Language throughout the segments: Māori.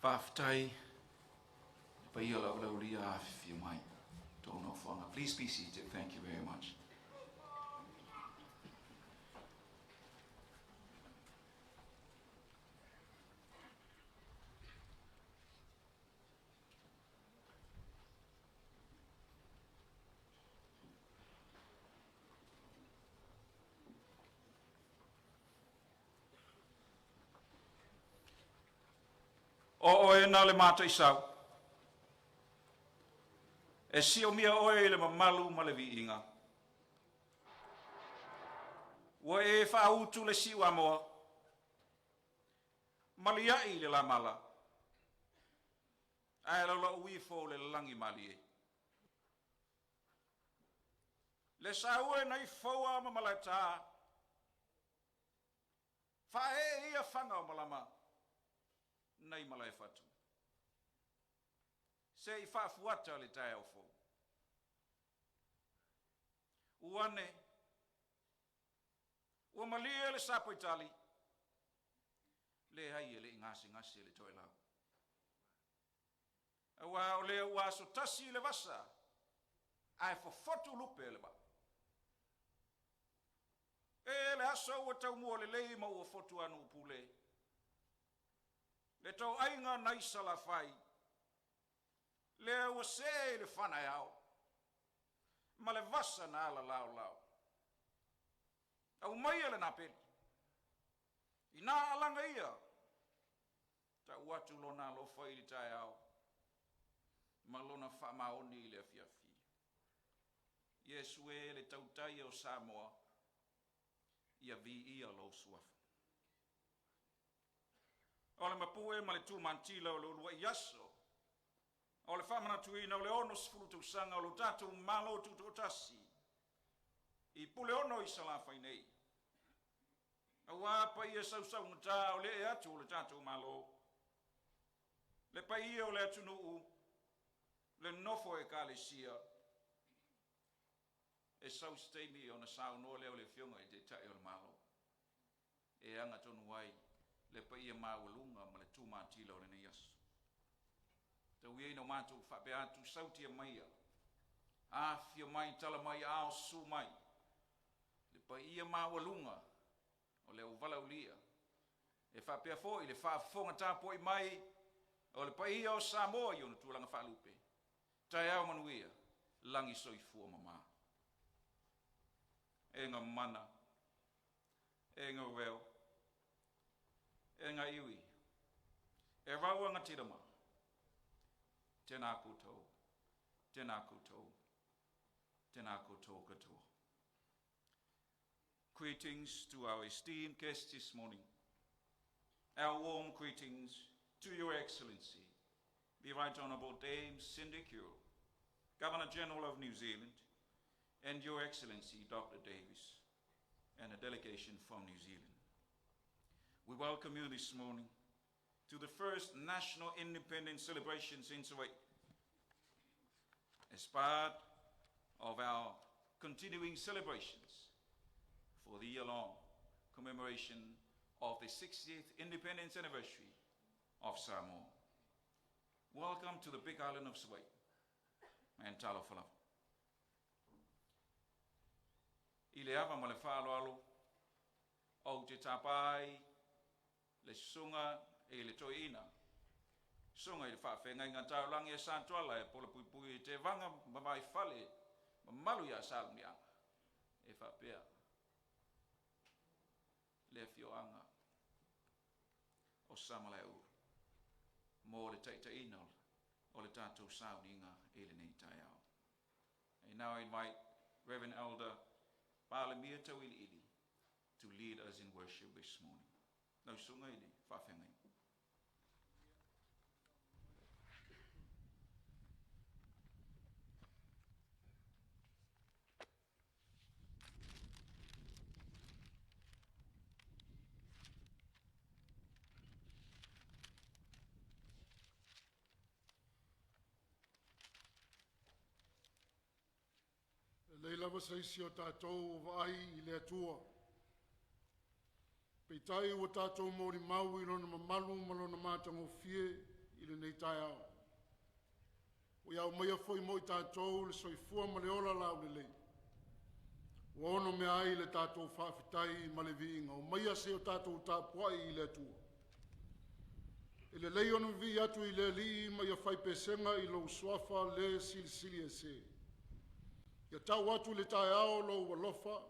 Whaftai, Paiola Lauria, if you might, don't know for. Please be seated. Thank you very much. O e na le mata isau. E si o mia oe le mamalu ma le viinga. Wa e whautu le siwa moa. Maliai le la mala. Ai la uifo le langi mali e. Le saue na i foa ma malata. Fa e ia fanga o malama. Nei malai fatu. Se I whaafuata le tae au fo. Uane. Ua malia le sapo Itali. Le hai le ngasi le toe lau. Awa o le ua so tasi le vasa. Ai fofotu lupe le ba. E le aso ua tau mua le lei ma ua fotu anu pule. Le tau ainga naisa la fai. Le ua se le whanai au. Ma le vasa na ala lau. Au mai ele na peli. Ina alanga ia. Ta watu lona lo fai li tai au. Ma lona wha maoni le afiafi. Yesu e le tautai o Samoa. Ia vi ia lo suafu. O le mapue ma le tu mantila o le ulua iaso. O le whamana tuina o le ono sifuru tausanga o le tatu malo tutoatasi. I pule ono I salafa nei. A wapa ia sau ngata o le e atu o le tatu malo. Le pa ia o le atu nuu. Le nofo e ka le sia. E sau steimi o na sau no le o le fionga I te tai o le malo. E anga tonu wai. Le pa ia mawalunga ma le tu matila o le neiasu. Tau ia ino mātou whape atu sautia maia. Awhia mai tala mai ao su mai. Le pa ia mawalunga o le uvala ulia. E whapea fōi le whafonga tāpoi mai o le pa ia o Samoa i ona tūlanga whalupe. Tai au manuia langi soifua mama. E ngā mana. E ngā weo. E ngā iwi. E raua ngā tirama. Tēnā koutou. Tēnā koutou. Tēnā koutou katoa. Greetings to our esteemed guests this morning. Our warm greetings to Your Excellency, the Right Honourable Dame Cindy Cure, Governor General of New Zealand, and Your Excellency Dr. Davis, and a delegation from New Zealand. We welcome you this morning to the first National Independence Celebrations in Savaii. As part of our continuing celebrations for the year-long commemoration of the 60th Independence Anniversary of Samoa. Welcome to the Big Island of Savaii and Talofala. I le ava ma le whaaloalo o te tapai le sunga e le toina. Sunga I le whawhenga I ngā taulangi e santuala e pola pui te vanga mawai whale ma malu ia salmianga. E whapea le fioanga o samale ura. Mo le taitaina o le tātou sauninga e le nei tai au. And now I invite Reverend Elder Palamia Tawili to lead us in worship this morning. Now sunga ili, whawhengai. Leila wasaisi o tātou vai I le atua. Peitai o tātou mori mau I lona mamalu malona mātango fie I le nei tai au. O iau maia foi mo I tātou le soifua ma le ola lau le lei. O ono mea ai le tātou whawhitai ma le viinga. O maia se o tātou tāpuai I le atua. I le lei ono vi atu I le li maia whai pesenga I lo swafa le sili e se. Ia tau atu le tae ao lo walofa,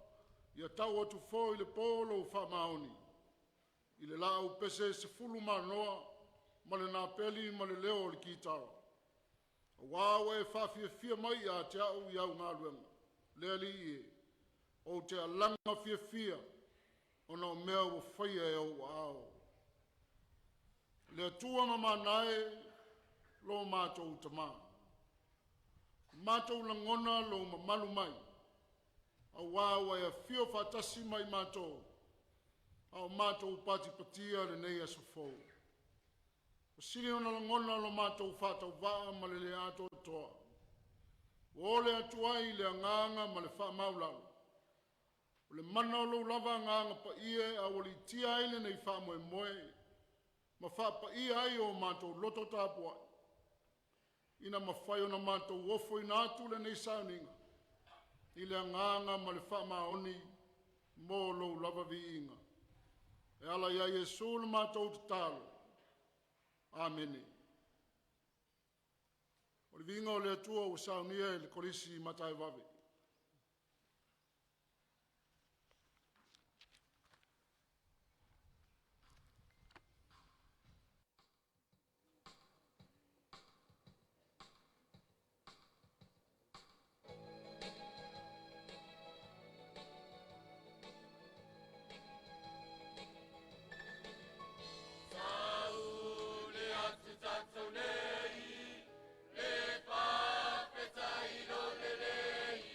ia tau atu fo I le pō lo whamaoni. I le lau pese se fulu manoa, ma le nā peli ma le leo le kitara. A wāwe e whawhia fia mai a te au I au ngā luenga. Lea li I e, o te alanga fia, o na mea wa whaia e au ao. Lea tua mamanae lo mātou tamaa. Mātou langona lo mamalu mai. A wāwa e whio whatasi mai mātou. A mātou pati patia le nei aso fau. O siri ona langona lo mātou whatau waa ma le ato toa. O le atuai le anganga ma le wha maulalo. O le mana lo lava anganga pa ie a wali tia ile nei wha moe moe. Ma wha pa ie ai o mātou loto tāpua. Ina mawhai ona mātou wofo I nātu le nei sauninga. I le anganga ma le whamaoni mō lou lava vi inga. E ala ia Jesu le mātou te talo. Amene. O le vinga o le atua o saunia le korisi matai vave. Nei, le pa peta I lo le lei.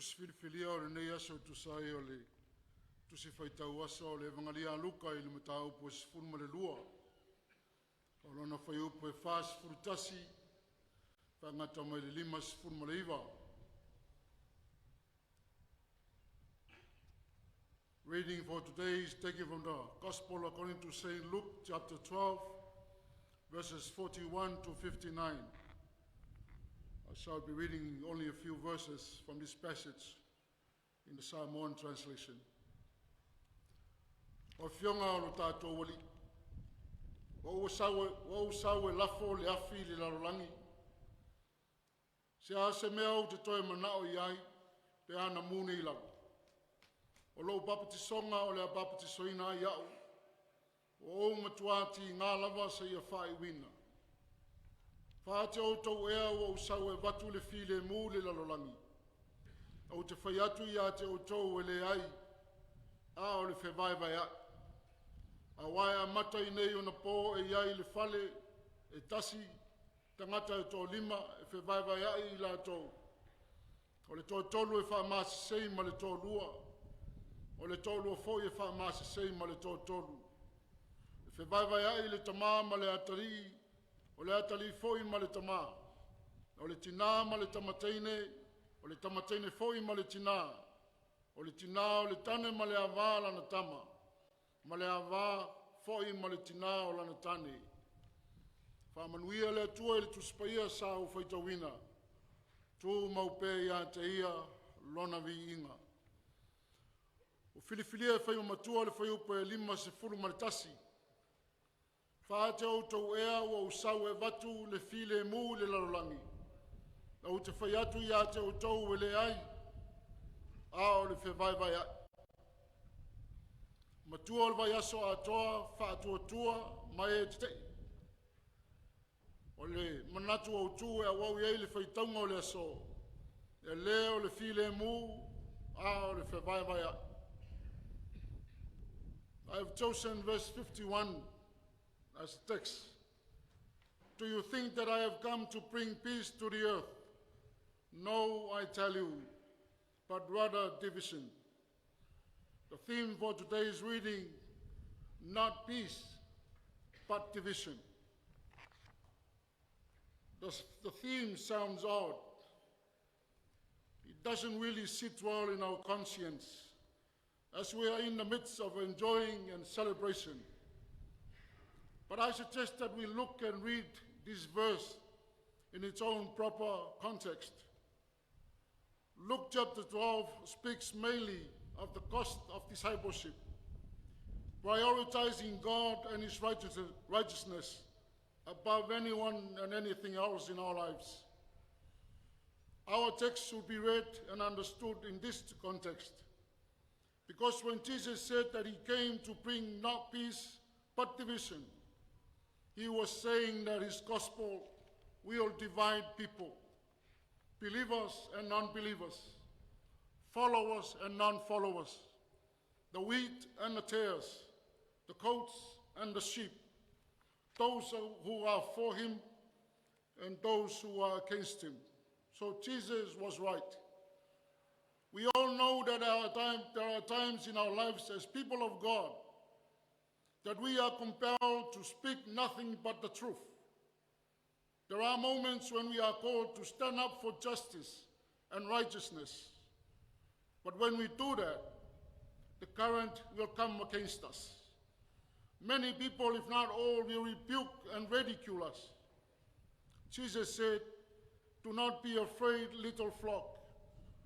tus filifilia o le nei aso tusai o le tusi faitau asa o le evangalia Luka i le matau po sifunu ma le lua. O lona fai upo e fas frutasi whangata mai le lima sifunu ma le iwa. Reading for today is taken from the Gospel according to St. Luke chapter 12, verses 41 to 59. I shall be reading only a few verses from this passage in the Samoan translation. O fionga o lo tātou wali, o usawe lafo le afi le larolangi, se a se mea o te toe manao iai, pe ana mune i lau. O lo papati songa o le a papati soina i au, o matuati ngā lava sa ia whai wina. Whaate o tau ea o usau e watu le file mū le lalolangi. O te whai atu i a te o tau e le ai, a o le whewai vai a. A wai a mata i nei o na pō e iai le fale, e tasi, tangata e tō lima, e whewai vai a i la tau. O le tō tolu e wha maasi sei ma le tō lua, o le tō lua fo e wha maasi sei ma le tō tolu. E whewai vai a i le tamā ma le atari, o le atali foi ma le tamā, o le tina ma le tamateine foi ma le tina, o le tina o le tane ma le avā lana tama, ma le avā foi ma le tina o lana tane. Whamanuia le atua i le tuspaia sa o whaitawina, tū maupe ia te ia lona vi inga. O filifilia e whaimatua le whaiupa e lima se furu ma le tasi, Whaate o tau ea o usau e watu le file mū le larolangi. Na o te whai atu i a te o tau e le ai, a o le whewai vai ai. Matua o le vai aso a toa, whaatua tua, mai e te tei. O le manatu o tu e a wau i le whaitaunga o le aso. E le o le file mū, a o le whewai vai ai. I have chosen verse 51 as text. Do you think that I have come to bring peace to the earth? No, I tell you, but rather division. The theme for today's reading, not peace, but division. The theme sounds odd. It doesn't really sit well in our conscience as we are in the midst of enjoying and celebration. But I suggest that we look and read this verse in its own proper context. Luke chapter 12 speaks mainly of the cost of discipleship, prioritizing God and His righteousness above anyone and anything else in our lives. Our text should be read and understood in this context, because when Jesus said that He came to bring not peace but division, He was saying that His gospel will divide people, believers and unbelievers, followers and non-followers, the wheat and the tares, the goats and the sheep, those who are for Him and those who are against Him. So Jesus was right. We all know that there are times in our lives as people of God that we are compelled to speak nothing but the truth. There are moments when we are called to stand up for justice and righteousness. But when we do that, the current will come against us. Many people, if not all, will rebuke and ridicule us. Jesus said, "Do not be afraid, little flock,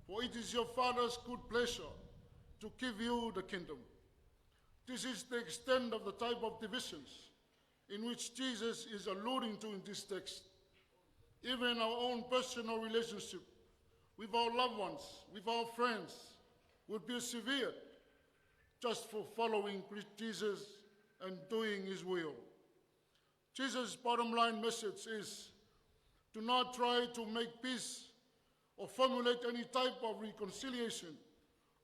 for it is your Father's good pleasure to give you the kingdom." This is the extent of the type of divisions in which Jesus is alluding to in this text. Even our own personal relationship with our loved ones, with our friends, would be severed just for following Jesus and doing His will. Jesus' bottom line message is, do not try to make peace or formulate any type of reconciliation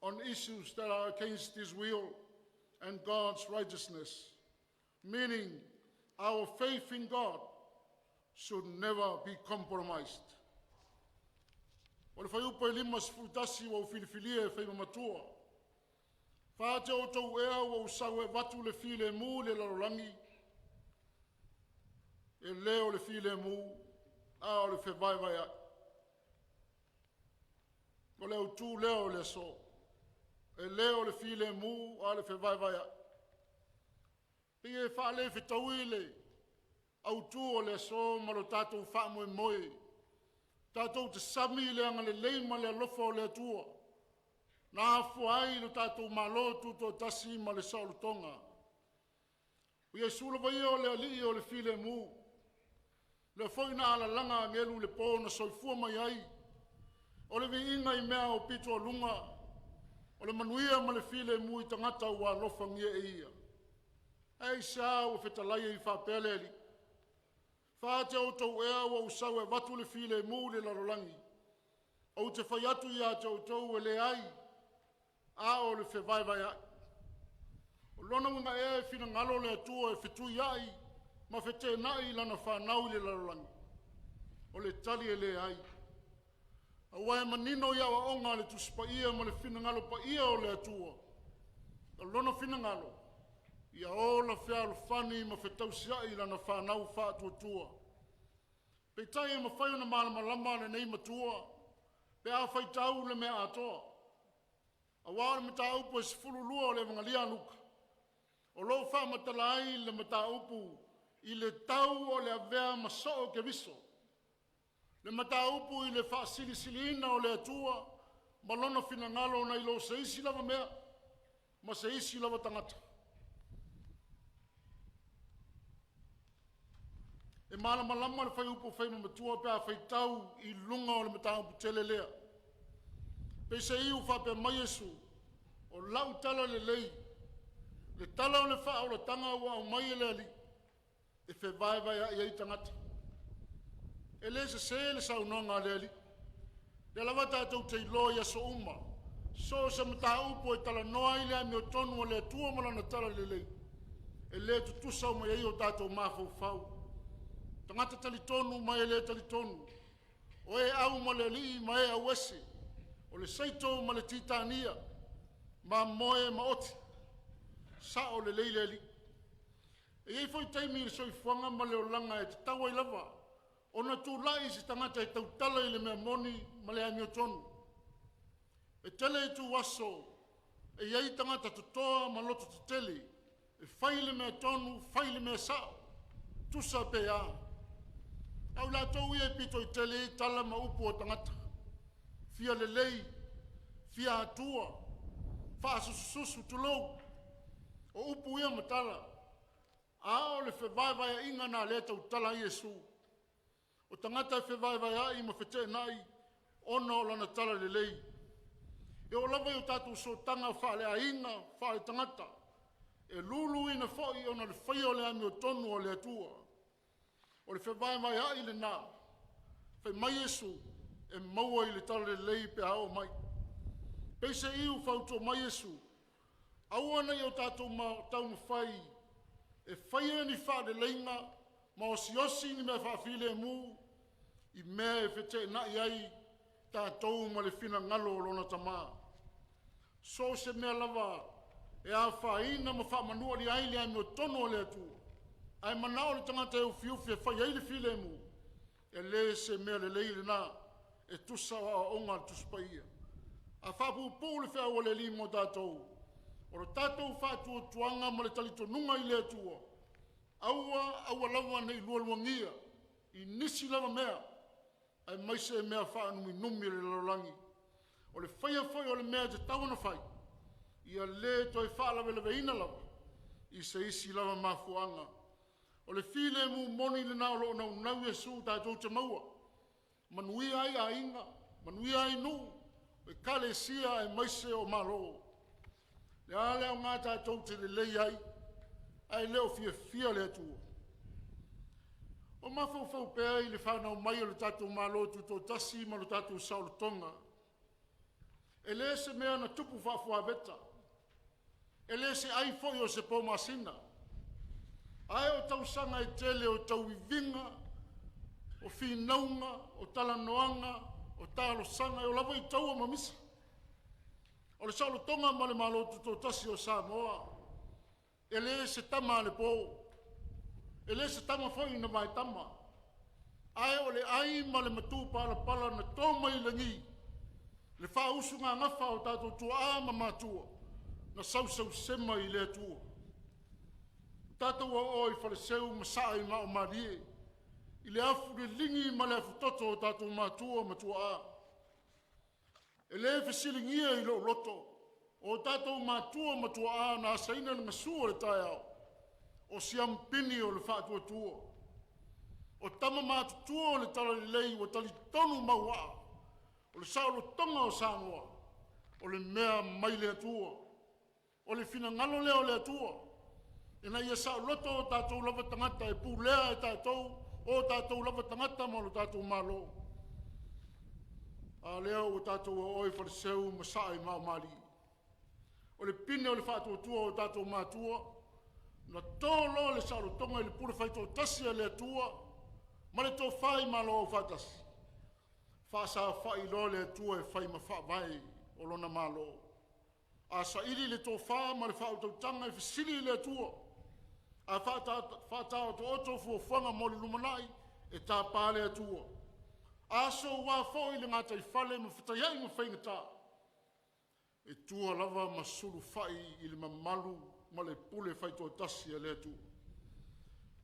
on issues that are against His will and God's righteousness, meaning our faith in God should never be compromised. O le whai upo e 5 wa ufilifilia e whai mamatua. Whāte o tau ea wa usau e watu le file mu le larolangi. E leo le file mu, a o le whewai vai ai. O leo tū leo le so. E leo le file mu, a le whewai vai ai. Pia e whaale whitaui le, au tū o le so malo tātou whaamoe moe. Tātou te sami le anga le leima le alofa o le atua. Nā fuai lo tātou malo tutoatasi ma le saulutonga. O ia sulava ia o le alii o le file mu. Le foina ala langa ngelu le po na soifua mai ai. O le viinga I mea o pito lunga. O le manuia ma le file mu I tangata ua alofa ngia e ia. Ei sa o whetalaia I whapele li. Whāte o tau ea wa usau e watu le file mu le larolangi. O te whai atu ia tau e le ai. A o le whewai vai ai. O lona mga e whina ngalo le atua e whetui ai. Ma whete nai lana whanau le larolangi. O le tali e le ai. A wae manino ia wa onga le tuspa ia ma le whina ngalo pa ia o le atua. O lona whina ngalo. Ia o la whea lo whani ma whetau siai lana whanau whātua tua. Pe tai e ma whai ona malama lama le nei matua. Pe a whai tau le mea atoa. A wāre me tā upu e sifuru lua o le vangalia luka. O lo wha matalai le me tā upu I le tau o le avea masao ke viso. Le me tā upu I le wha silisiliina o le atua. Malona whina ngalo na ilo se isi lava mea. Ma se isi lava tangata. E malama lama le whai upu whai mamatua pe a whai tau I lunga o le me tā upu tele lea. Pe se iu whape mai Yesu, o lau tala le lei, le tala o le wha o le tanga ua o mai le ali, e whe vai vai a iei tangata. E le se le saunonga le ali. Le lawa tātou te ilo ia so uma, so se mata upo e tala noa I le ami o tonu o le atua malana tala le lei. E le tutusa o mai o tātou mafau fau. Tangata tali tonu mai le tali tonu. O e au ma le li mai a wese. O le saito ma le titania, ma moe ma oti, sa o le leile li. E ei foi taimi le soifuanga ma le olanga e te taua I lava, o na tū lai si tangata e tautala I le mea moni ma le ami o tonu. E tele I tū waso, e iei tangata tutoa ma loto te tele, e whai le mea tonu, whai le mea sao, tusa pe a. Au la tau ia pito I tele I tala ma upu o tangata. Fia le lei, fia atua, wha susu tulou, o upu ia matala, a o le whewai vai a inga nā le tau tala Iesu. O tangata e whewai vai a I ma whete nai, ona o lana tala le lei. E o lawa I o tātou so tanga wha le a inga, wha le tangata, e lulu ina whai ona le whai o le ami o tonu o le atua. O le whewai vai a I le nā, whai mai Iesu, e maua I le tala le lei pe hao mai. Peise iu whauto mai Yesu. Aua I o tātou tau mawhai. E whaia ni wha le leinga, ma o siosi ni mea whaafile mu, I mea e whete na I ai, tātou ma le whina ngalo o lona tamā. So se mea lava, e a whaina ma wha manua li ai le ai meo tono le atu. Ai manao le tangata e ufiufi e whaia I le while mu. E le se mea le leile nā. E tusa o onga tuspa ia. A whapu pou le whea o le limo tātou. O le tātou whātua tuanga ma le talito nunga I le atua. Aua lawa nei lualuangia. I nisi lava mea. Ai maise e mea whaanumi numi le lalangi. O le whaia o le mea te tawana whai. Ia le toi whaalawe lewe ina lava. I se isi lava mafuanga. O le while mu moni le nao lo nau Yesu tātou te maua. Manui ai a inga, manui ai nu, e kale sia e maise o malo. Le ale o ngā tātou te le lei ai leo fia le atua. O mawhau pēa I le whanau mai o le tātou malo tutoatasi ma le tātou saulutonga. E le se mea na tupu whafua veta. E le se ai foi o se pō masina. Ai o tausanga I tele o tau I vinga, o whinaunga, o talanoanga, o talo sanga o lava I taua mamisa. O le saulo tonga ma le malo Tutoatasi o Samoa. E le se tama le po. E le se tama foi na mai tama. Ai o le ai ma le matu pala na toma I langi. Le wha usunga ngafa o tato tua ama matua. Na sau sema I le atua. Tato o oi whaleseu masai ma o marie. I le afu le lingi ma le afu toto o tato matua a. E le fesilingia I lo loto. O tato matua a na saina na ngasua le tai au. O siam pini o le whaatua tua. O tama matutua o le tala lei o tali tonu maua. O le saulo tonga o Samoa. O le mea mai le atua. O le fina ngalo leo le atua. E na ia sao loto o tatou lava tangata e pūlea e tatou. O tatou lava tangata ma lo tatou malo. A leo o tatou o oi whareseu masai mao mali. O le pine o le whaatua tua o tatou matua. Na tōlo le saulo tonga I le pure whaito tasi a le atua. Ma le tō whai malo o whatasi. Whasa whai lo le atua e whai ma whaavai o lona malo. A sa iri le tō wha ma le whautau tanga e whisili le atua. A whata o tō oto fuafanga mo le lumanai e tā pāle atua. A so wā fōi le ngātai whale ma whataiai ma whaingata. E tua lava ma suru whai I le mamalu ma le pule whaito tasi a le atua.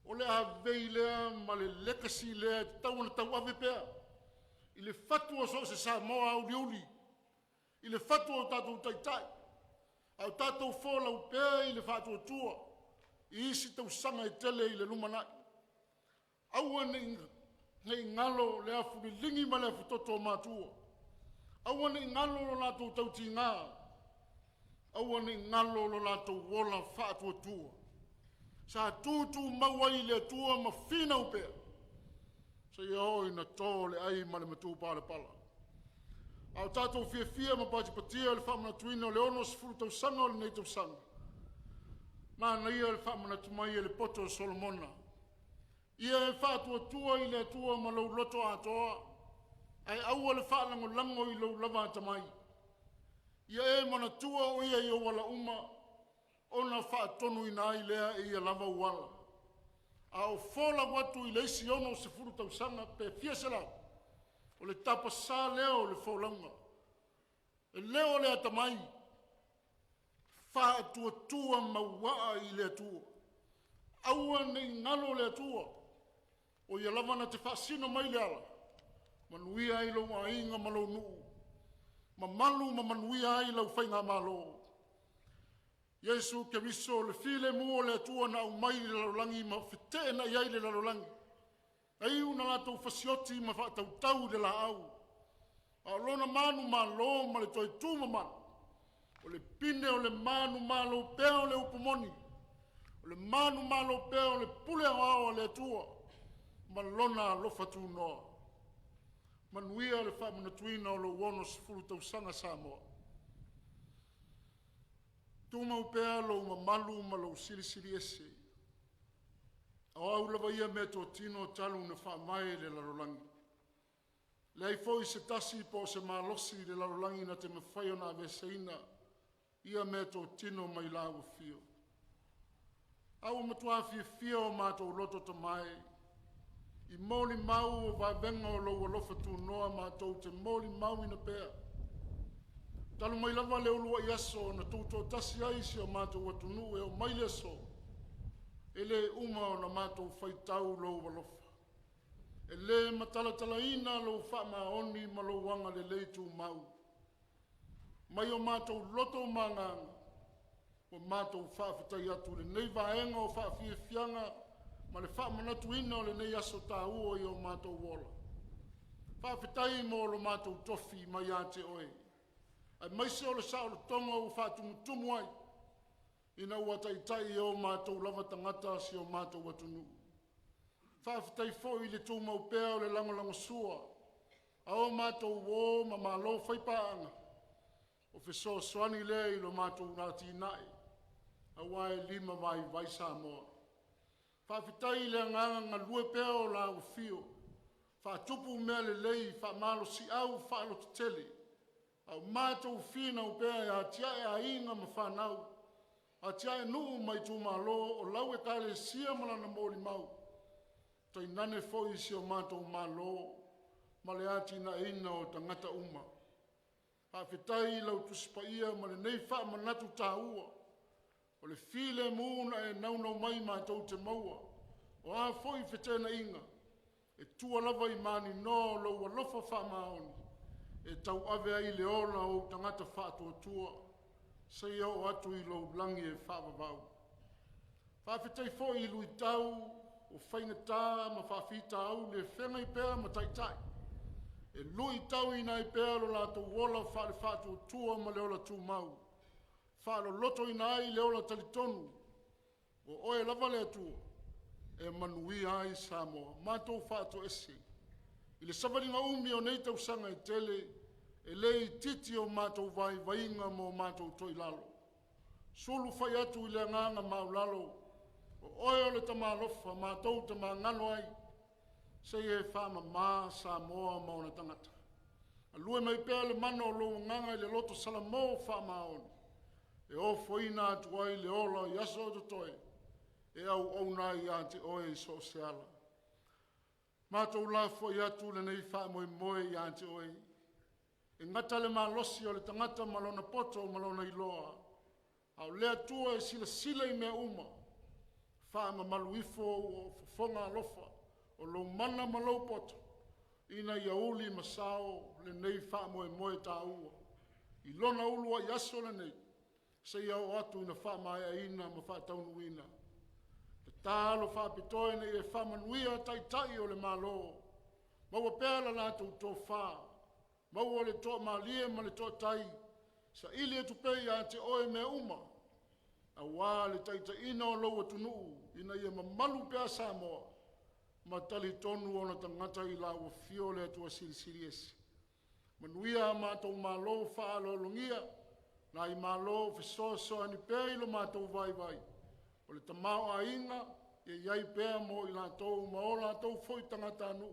O le a vei lea ma le lekasi lea tau na tau ave pēa. I le fatua so se Samoa au liuli. I le fatua o tātou taitai. Au tātou whōla u pēa I le fatua tua. I isi Tausaga I tele I le lumanai. Aua nei ngalo le afu le lingi ma le afu toto o mātua. Aua nei ngalo lo lātou tauti ngā. Aua nei ngalo lo lātou wola fatua tua. Sa tutu mawai le tua ma fina u pēa. Sa ia hoi na tō le ai ma le matu pāle pala. Au tātou fia ma pāti patia le whamana tuina o le ono sifuru Tausaga o le nei Tausaga. Mā na ia le whamana tumai e le poto o Solomona. Ia e whātua tua I le atua ma lau loto atoa. Ai aua le whālango lango I lau lava tamai. Ia e mana tua o ia I o wala uma. Ona whaatonu I nā I lea I a lava uala. A o whola watu I leisi ono sifuru Tausaga pe fia se lau. O le tapa sā leo le wholanga. E leo le atamai. Whaatua tua mawaa I le atua. Aua nei ngalo le atua. O ia lava na te whaasino mai le ala. Manuia I lau a inga malo nuu. Ma malu ma manuia I lau whainga malo. Yesu ke miso le file mua le atua na au mai le larolangi ma white na iai le larolangi. Ai una lato fasioti ma whaatautau le la au. A lona manu ma lo ma le toi tuma manu. O le pine o le manu ma lo pea o le upomoni. O le manu ma lo pea o le pule ao le atua. Ma lona lo fatu noa. Manuia le whamana tuina o lo wono sifuru Tausaga Samoa. Tuma upea lo mamalu ma lo silisili ese. O au lava ia me tō tino talu na whaamai le larolangi. Le ai fōi se tasi po se malosi le larolangi na te mawhai o na veseina. Ia me tō tino mai lawa fio. Au matua fia o mātou loto tamai. I mōli mau o vavenga o lau alofa tu noa mātou te mōli mau ina pēa. Talu mai lava le ulua I aso na Tutoatasi aisi o mātou atunu e o mai le aso. E le uma o na mātou whaitau lau alofa. E le matalatala ina lau whama oni ma lau wanga le leitu mau. Mai o mātou loto manganga. O mātou whaafitai atu le nei vaenga o whaafiafianga. Ma le whaamanatu ina o le nei aso tā ua I o mātou wola. Whaafitai mo lo mātou tofi mai a te oe. Ai maise o le sao le tonga o whaatumutumu ai. Ina ua taitai o mātou lava tangata si o mātou atunu. Whaafitai fo I le tū mau pēa o le langolango sua. A o mātou wō ma mālo whaipaanga. O wheso soani le I lo mātou nāti nai. A wae lima vai Samoa. Whaafitai le nganga lue pēa o la u fio. whaatupu mea le lei, whamalo si au, whaalo tele. Au mātou whina upea e atiae a inga ma whanau. Atiae nuu mai tū malo o lau e kare sia malana mōri mau. Tai nane foi si o mātou malo, ma le ati na ina o tangata uma. Hawhetai lau tusipaia ma le nei wha manatu tā ua. O le file mūna e naunau mai mātou te maua. O a foi whetena inga. E tua lava i mani no lo walofa wha maoni. E tau ave ai le ola o tangata wha tua. Sei au atu i lo langi e wha wavau. Hawhetai foi i lui tau o whainga tā ma whawhita au le whenga i pēra ma taitai. E lui tau i nai pēra lo lato wola wha tua ma le ola tū mau. Wha lo loto i nai le ola talitonu. O oe lava le atua. E manui ai Samoa. Mātou whātou ese. I le savaringa umi o nei tausanga e tele. E lei titi o mātou vai vainga mo mātou toi lalo. Sulu whai atu i le nganga mau lalo. O oe o le tamalofa mātou tama ngano ai. Sei e whama mā Samoa mauna tangata. A lue mai pēr le mano o lo nganga i le loto salamo whama aoni. E o foina atu ai le ola i aso o toi. E au auna i ante oe i so seala. Mātou la foi atu le nei wha moe moe i ante oe. E ngata le malosi o le tangata malona poto o malona iloa. Au lea tua e sila i mea uma. Wha ma maluifo o fonga alofa. O lo mana malau poto. Ina ia uli masao le nei wha moe moe tā ua. I lona ulua i aso le nei. Se iau atu ina wha mai a ina ma wha taunu ina. Talo whapitoe ne e whamanuia tai o le malo. Maua pēla lātou tō whā. Maua le tō malie ma le tō tai. Sa ili e tupei a te oe mea uma. A wā le taita ina o loa tunuu. Ina ia mamalu pēa Samoa. Ma tali tonu o na tangata i la ua fio le atua sirisiri esi. Manuia mātou malo whaalo lungia. Na i malo fisoso ani pēa ilo mātou vai vai. O le tamao a inga, e iai pēa mo i lātou, ma o lātou foi tangata anu,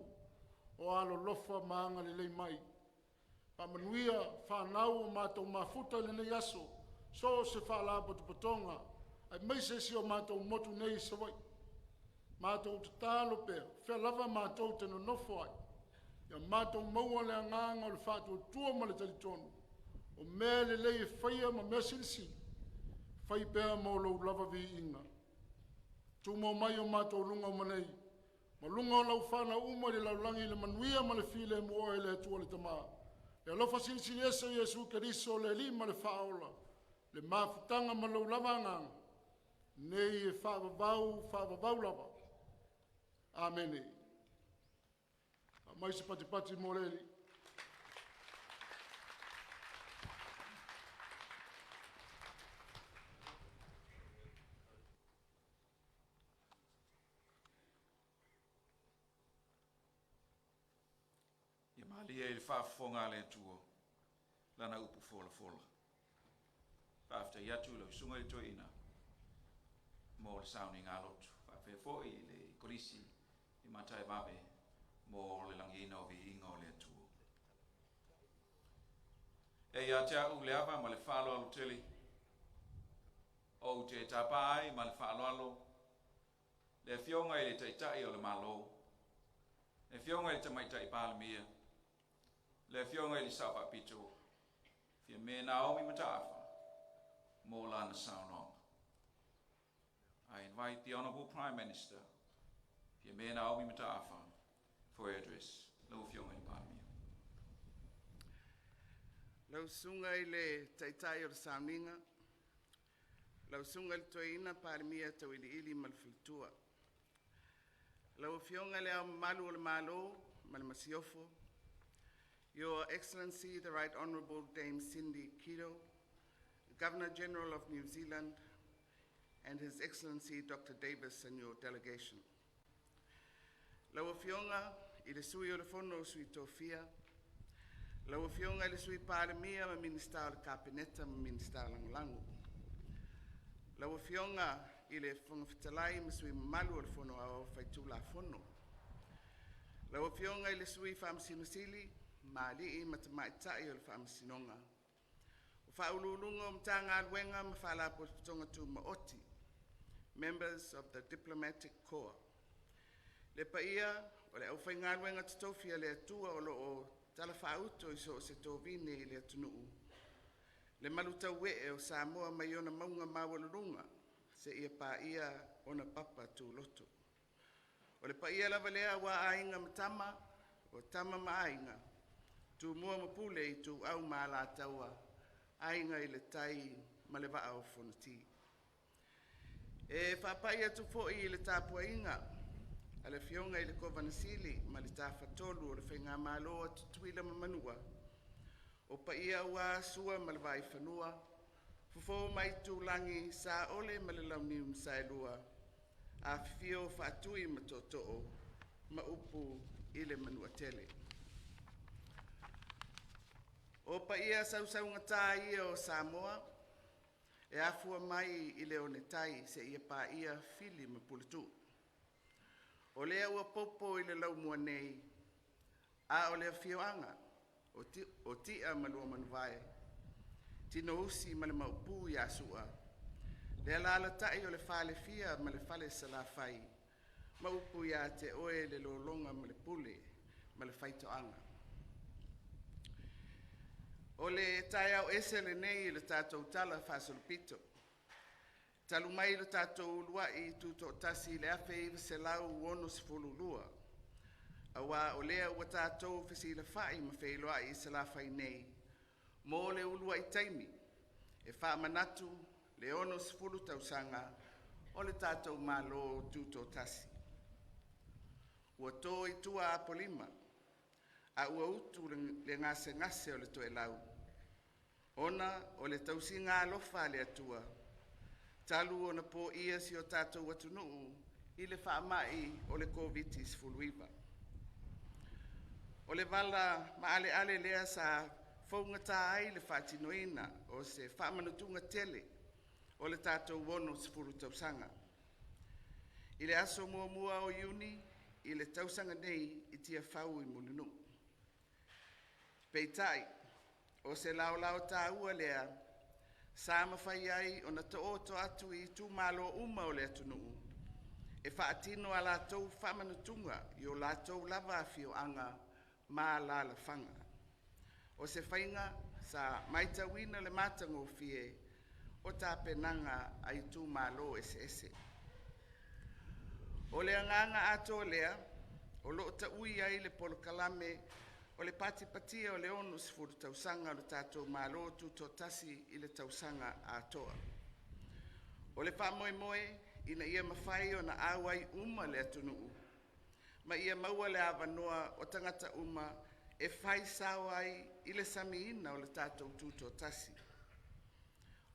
o alo lofa maanga le lei mai. Pamanuia, whanau o mātou mafuta le nei aso, so se whala potopotonga, ai meise si o mātou motu nei Savaii. Mātou te tālo pēa, whea lava mātou te no nofo ai. Ia mātou maua le anganga o le whātua tua ma le talitonu, o mea le lei e whaia ma mea silisi. Whai pēa mō lau lava vi inga. Tu mō mai o mātou lunga o manei. Ma lunga o lau whana uma le lau langi le manuia ma le while mo oe le atua le tamā. Le alofa sinisini esa Jesu Keriso le lima le whaola. Le mafutanga ma lau lava ngang. Nei e whaavavau lava. Amene. Mai se pati mō leli. Lia il whaafonga le tuo, lana upu fola. Whaafta iatu lo sunga i toina, mo le sauni ngā lotu. Whaafea foi le korisi i matai vape, mo le langina o vi inga o le tuo. E ia te au le ava ma le whaalo alu tele, o te tapa ai ma le whaalo alo, le fionga i le taitai o le malo, le fionga i le tamaitai pāle mia, le fionga i sapa pito, fia me Naomi Mataafa, mo lana saunonga. I invite the Honourable Prime Minister, fia me Naomi Mataafa, for her address. Lau fionga i pāmia. Lau sunga i le taitai o le sauninga, lau sunga le toina pāmia tau ili malfitua. Lau fionga le au malu o le malo, malmasiofo, Your Excellency, the Right Honourable Dame Cindy Kido, Governor General of New Zealand, and His Excellency Dr. Davis and your delegation. Laua fionga i le sui o le fono sui tofia. Laua fionga i le sui pāremia ma minister le kapineta ma minister langolango. Laua fionga i le whangawhitalai ma sui malu o le fono au whaitula fono. Lau fionga i le sui whaamasinosili, maali i matamaitai o le whaamasinonga. O whaululunga o mtanga aluenga ma whala potonga tu maoti, members of the Diplomatic Corps. Le paia, o le au whainga aluenga tutofia le atua o lo o tala whauto i so se tōvine i le atunuu. Le maluta wee o Samoa mai ona maunga mawalurunga, se ia pa ia ona papa tu loto. O le pa ia lava lea wa ainga matama, o tama ma ainga, tu mua mapule i tu au maa la taua, ainga i le tai ma le waa o fonati. E whapaia tu fo i le tāpua inga, a le fionga i le kovanasili ma le tāwhatolu o le whainga māloa tutuila mamanua, o pa ia ua sua ma le vai whanua, fufo mai tūlangi sa ole ma le launi msailua, a fio whatui ma tōtoo, ma upu i le manua tele. O pa ia sausaunga tā ia o Samoa, e afua mai i le onetai se ia pa ia fili ma pulitu. O lea ua popo i le laumua nei, a o lea fioanga, o tia malua manuvae, tino usi ma le maupu i asua, le alala tai o le fale fia ma le fale salafai, maupu ia te oe le lolonga ma le pule, ma le faitoanga. O le tai au ese le nei le tātou tala whasolupito. Talu mai le tātou lua i Tutoatasi le afe i se lau uono se fululua. Awa o lea ua tātou whesi le whai ma whailoa i se la whai nei. Mō le ulua i taimi, e wha manatu le ono se fulu tausanga o le tātou malo Tutoatasi. Ua tō i tua a polima, a ua utu le ngase o le toe lau. Ona o le tausinga alofa le atua, talu o na po ia si o tātou atunuu i le whaamai o le COVID-19. O le vala ma ale lea sa whaungata ai le whaatinoina o se whaamanutunga tele o le tātou wono sifuru tausanga. I le aso mua o Iuni, i le tausanga nei i tia whau i mulunu. Peitai, o se lao tā ua lea, sa mawhai ai o na to atu i tu malo uma o le atunuu. E whaatino a lātou whamanutunga i o lātou lava fio anga mā la whanga. O se whainga sa maitawina le matango fie o tā penanga ai tu malo ese. O le anganga ato lea, o lo ta ui ai le Polokalame o le pati o le onu sifuru tausanga o le tātou malo Tutoatasi i le tausanga atoa. O le whamoe ina ia mawhai o na awai uma le atunuu. Ma ia maua le awanoa o tangata uma e whai sawai i le samiina o le tātou Tutoatasi.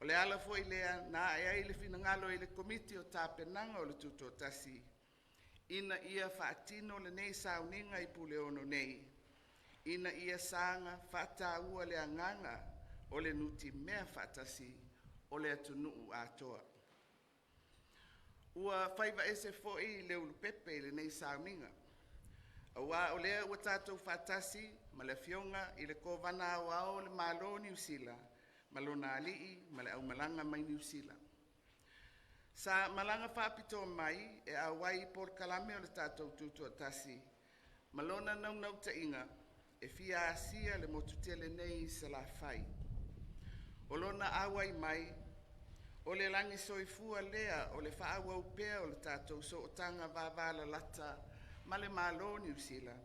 O le ala foi lea na ai le finangalo i le komiti o tāpenanga o le Tutoatasi. Ina ia whaatino le nei sauninga i puleono nei. Ina ia sanga whata ua le anganga o le nuti mea whatasi o le atunuu atoa. Ua whaiva ese foi le ulupepe le nei sauninga. Awa o lea ua tātou whatasi ma le fionga i le kovana au le malo New Zealand, malona alii ma le au malanga mai New Zealand. Sa malanga whapito mai e awai Polokalame o le tātou Tutoatasi, malona nau ta inga, e fia asia le motutele nei se la whai. O lona awai mai, o le langi soifua lea o le whaawa upea o le tātou so o tanga vāvala lata ma le malo New Zealand,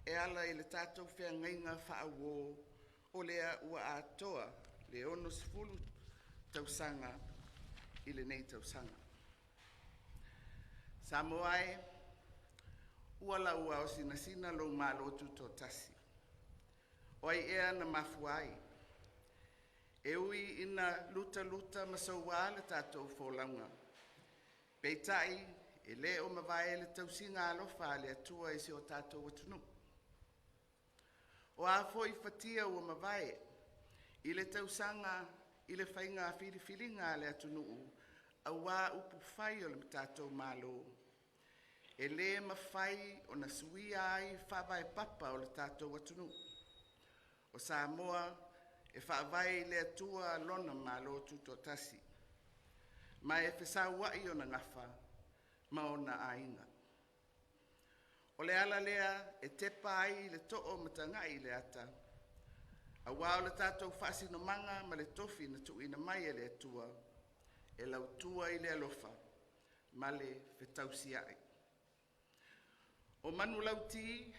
e ala i le tātou whea ngainga whaawo o lea ua atoa le ono sifulu tausanga i le nei tausanga. Samoa ua la ua o sina lo malo Tutoatasi. Oi ea na mafuai. E ui ina luta masauwa le tātou fōlaunga. Peitai e le o mawai le tausinga alofa le atua e se o tātou atunu. O a foi fatia o mawai i le tausanga i le whainga whiriwhiringa le atunuu a wā upu whai o le tātou malo. e le mawhai o na suia ai whawai papa o le tātou atunu. O Samoa e whawai le atua lona malo Tutoatasi. Ma e whesau wai o na ngafa, ma o na ainga. O le ala lea e tepa ai le to'o matangai le ata. A wao le tātou whaasino manga ma le tofi na tuina mai e le atua, e lautua i le alofa, ma le whetausiai. O manu lauti,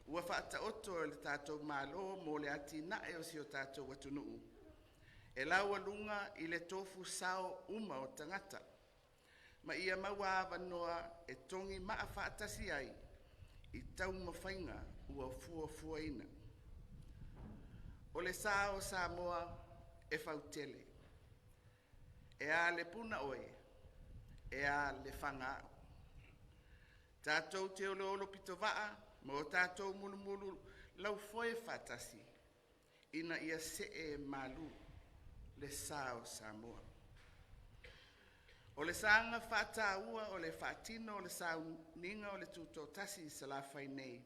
ua whaata oto le tātou malo mo le ati nae o si o tātou atunuu. E laua lunga i le tofu sao uma o tangata, ma ia maua awanoa e tongi maa whaatasi ai, i tau mawhainga ua fua ina. O le sao Samoa e fautele, e a le puna oe, e a le whangao. Tātou te olo pito waa, mo tātou mulu lau foe whatasi, ina ia se e malu le sao Samoa. O le sanga whata ua o le whatino o le sao ninga o le Tutoatasi sa la whai nei.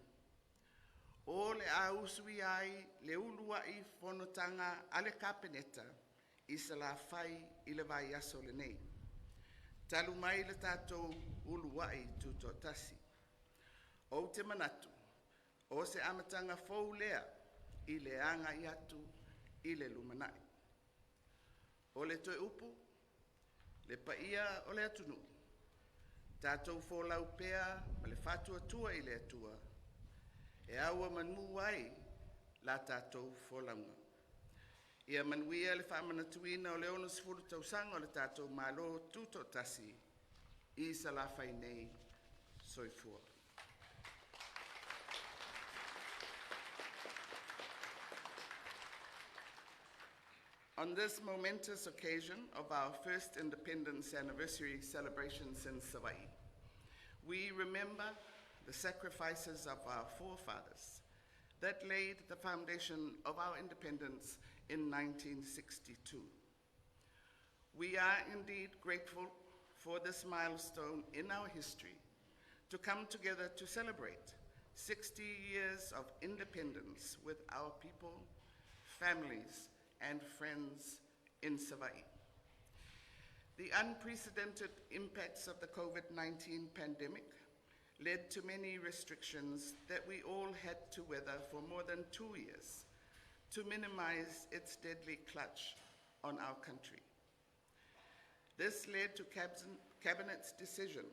O le ausui ai le ulua i whanotanga ale kapeneta i sa la whai i le vai aso le nei. Talu mai le tātou ulua i Tutoatasi. O te manatu, o se amatanga fau lea i le anga i atu i le lumanai. O le toe upu, le paia o le atunu. Tātou fōlau pea ma le whatua tua i le atua. E aua manu ai la tātou fōlaunga. Ia manuia le whamanatuina o le ono sifuru tausanga o le tātou malo Tutoatasi i sa la whai nei soifua. On this momentous occasion of our first independence anniversary celebrations in Savaii, we remember the sacrifices of our forefathers that laid the foundation of our independence in 1962. We are indeed grateful for this milestone in our history to come together to celebrate 60 years of independence with our people, families, and friends in Savaii. The unprecedented impacts of the COVID-19 pandemic led to many restrictions that we all had to weather for more than 2 years to minimize its deadly clutch on our country. This led to Cabinet's decision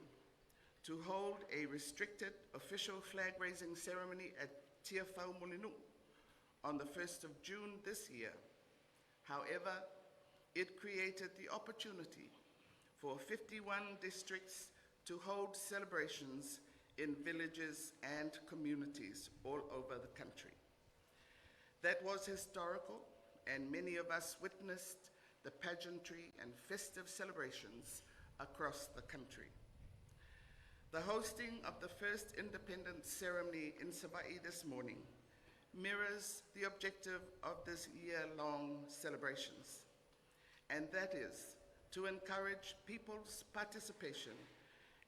to hold a restricted official flag-raising ceremony at Tiafau Molinu on the 1st of June this year. However, it created the opportunity for 51 districts to hold celebrations in villages and communities all over the country. That was historical, and many of us witnessed the pageantry and festive celebrations across the country. The hosting of the first independence ceremony in Savaii this morning mirrors the objective of this year-long celebrations, and that is to encourage people's participation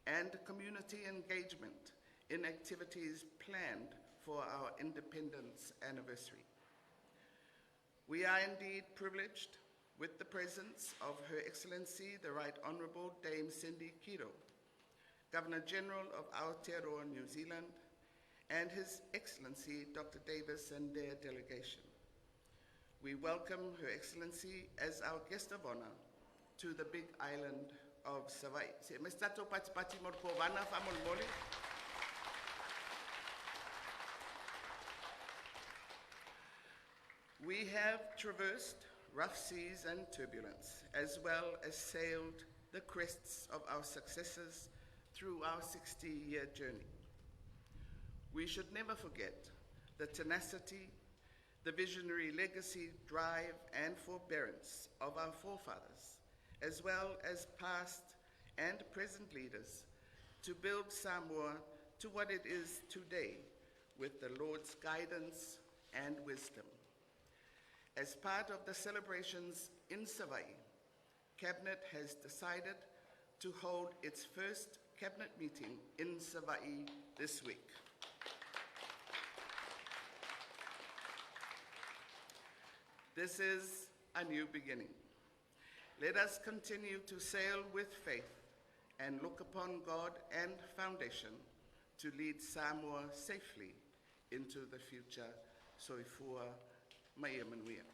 and community engagement in activities planned for our independence anniversary. We are indeed privileged with the presence of Her Excellency, the Right Honourable Dame Cindy Kiro, Governor-General of Aotearoa, New Zealand, and His Excellency, Dr. Davis, and their delegation. We welcome Her Excellency as our guest of honor to the big island of Savaii. We have traversed rough seas and turbulence, as well as sailed the crests of our successes through our 60-year journey. We should never forget the tenacity, the visionary legacy, drive, and forbearance of our forefathers, as well as past and present leaders, to build Samoa to what it is today with the Lord's guidance and wisdom. As part of the celebrations in Savaii, Cabinet has decided to hold its first cabinet meeting in Savaii this week. This is a new beginning. Let us continue to sail with faith and look upon God and Foundation to lead Samoa safely into the future. Soifua mai manuia.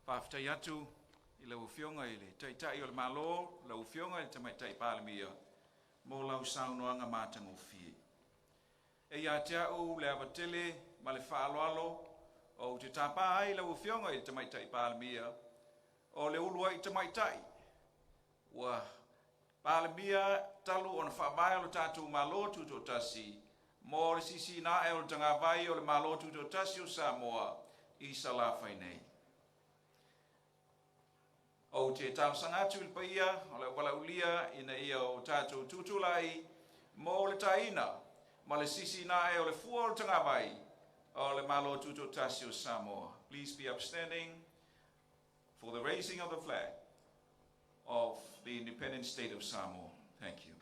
Paftai atu I le ufionga I le taitai o le malo, le ufionga I le tamaitai palemia, mo lau saunoanga matanga ufie. E ia te au le avatele, ma le whaaloalo, o te tapa ai le ufionga I le tamaitai palemia, o le ulua I tamaitai. Ua palemia talu o na whaamai o le tātou malo Tutoatasi, mo le sisi na e o le tangawai o le malo Tutoatasi o Samoa, I salawhai nei. O te Tausaga atu I le paia, o le walaulia ina ia o tātou tutulai, mo le taina, ma le sisi na e o le fua o le tangawai, o le malo Tutoatasi o Samoa. Please be upstanding for the raising of the flag of the independent state of Samoa. Thank you.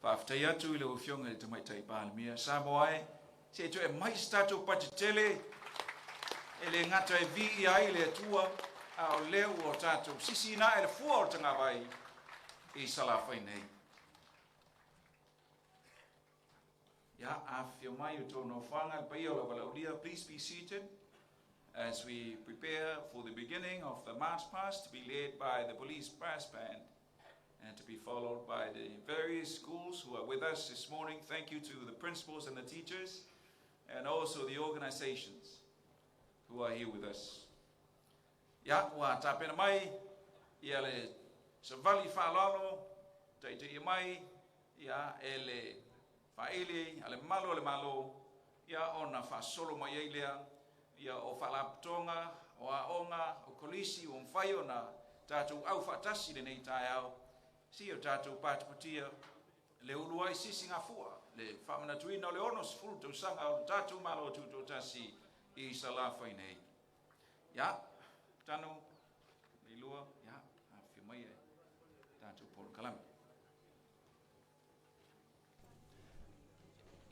Paftai atu I le ufionga I le tamaitai palemia, Samoa se to e mai stato patitele, e le ngata e vi ai le atua, a o leu o tātou sisi na e le fua o tangawai I salawhai nei. Ia, a whio mai o tōna whanga, pai o la walaulia, please be seated as we prepare for the beginning of the March Past to be led by the police brass band and to be followed by the various schools who are with us this morning. Thank you to the principals and the teachers and also the organizations who are here with us. Ia, wa tāpena mai, ia le Savaii whaalalo, taitei mai, ia e le whaele, ale malo, ia ona whaasolo mai eilea, ia o whalaputonga, o aonga, o kolisi, o mwhai o na tātou au whaatasi le nei tai au, si o tātou pātupatia, le ulua I sisi ngā fua, le whamanatuina o le ono sifuru tausanga o tātou malo Tutoatasi I salawhai nei. Ia, tanu, le lua, ia, a whio mai e tātou Polokalame.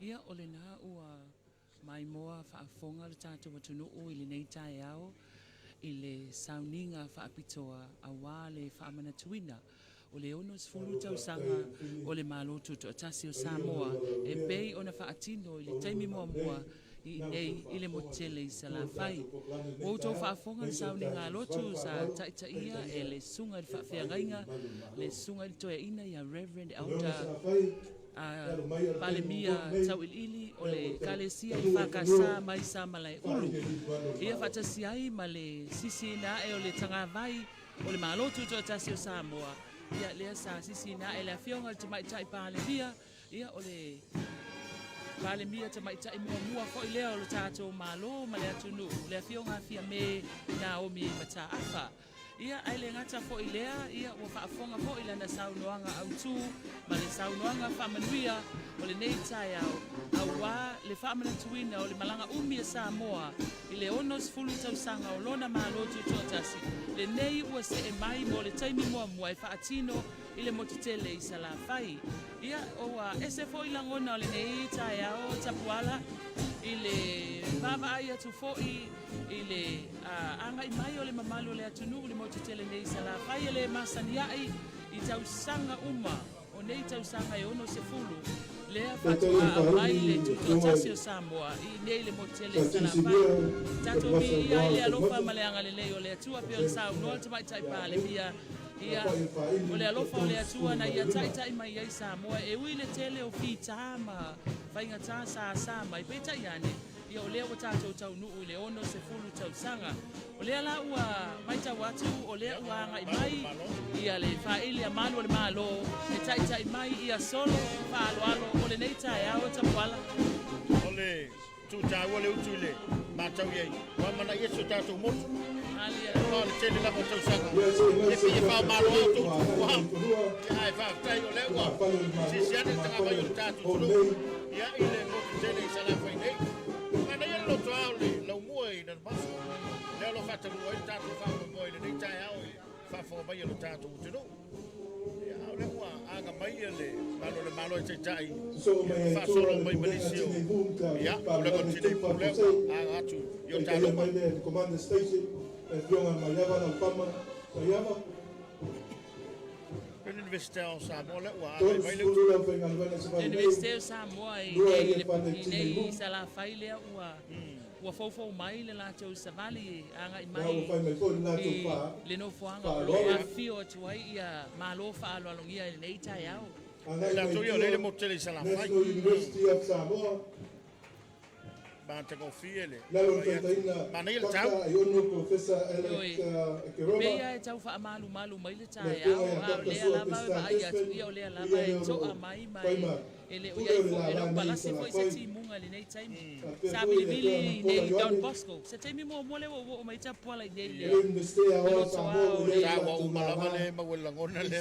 Ia o le nā ua mai moa whaafonga le tātou atunuu I le nei tai au, I le sauninga whaapitoa a wā le whaamanatuina o le ono sfulu tausaga o le malo tutoatasi o Samoa e pei ona faatino i le taimi moamua i nei i le motele i Savaii. O tau whaafonga le sauninga lotu sa taitaia e le sunga i whaafeangainga, le sunga i toia ina i a Reverend Elder Palemia tau ili o le kalesia i whakasa mai sa malai ulu. Ia whatasi ai ma le sisi na e o le tangawai o le malotu tutoatasi o Samoa. Ia lea sa sisi na e le afionga le tamaitai Palemia, ia o le Palemia tamaitai mua fo i lea o le tātou malo ma le atunu. Le afionga fia me Naomi Mataafa. Ia ai le ngata fo i lea, ia ua whaafonga fo i lana saunoanga au tū, ma le saunoanga whamanuia o le nei tai au wā le whamanatuina o le malanga umi a Samoa i le onos fulu tausanga o lona mālotu tutoatasi. Le nei ua se e mai mo le taimi mua mua e whaatino i le motutele i Savaii. Ia o ese fo i langona o le nei tai au tapuala i le vava ai atu fo i le anga i mai o le mamalu le atunu le motutele nei Savaii le masaniai i tausanga uma o nei tausanga e ono se fulu lea fatua mai le tutoatasi o Samoa i nei le motutele Savaii tato mi ai le alofa ma le anga le leo le atua pe o le sau noa te mai taipa le mia ia o le alofa o le atua na ia taitai mai ai Samoa e ui le tele o fita ma whainga tā sa mai peta iane ia o lea o tātou tau nuu le ono se fulu tau sanga. O lea la ua mai tau atu, o lea ua anga i mai, ia le whaili a malo le malo, e taitai mai ia solo, whaalo o le nei tai au tapuala. O le tūtau o le utu le mātau iei, wa mana ia so tātou motu. Alia. O le tele lako tau sanga. E pia whao malo o tū, waham. Ia ai whao tai o le ua. Sisiane tanga mai o le tātou tulu. Ia i le motu tele i Savaii nei. Mana ia lo toa le lau mua i nan maso. Leo lo fata mua i tātou whao mua i le nei tai au i whao mai o le tātou tulu. Ia au le ua aga mai le malo i te tai. Wha solo mai Manisio. Ia, o le kontine i pule aga atu i o tāluma. Commander Station, e fionga mai ava na pama, mai ava. University of Samoa le ua Toi mai le skulu la whainga luena se vai. University of Samoa i nei Savaii lea ua fofo mai le lātou Savaii anga i mai i le no fuanga o lo a fio tuai ia malo whaalo alongia i nei tai au. la tuia le motele i Savaii. National University of Samoa. Ba te ko fiele. Lalo taina. Ba nei le tau. I ono Professor Alex Keroma. Pea e tau wha malu mai le tai au a lea lava va ai atu ia o lea lava e toa mai e le uia i fo e lau palasi fo i se timunga le nei taimi. Sa vili nei Don Bosco. Se taimi mo mole o mai ta puala i nei lea. Sa wa umalava le mawelangona le.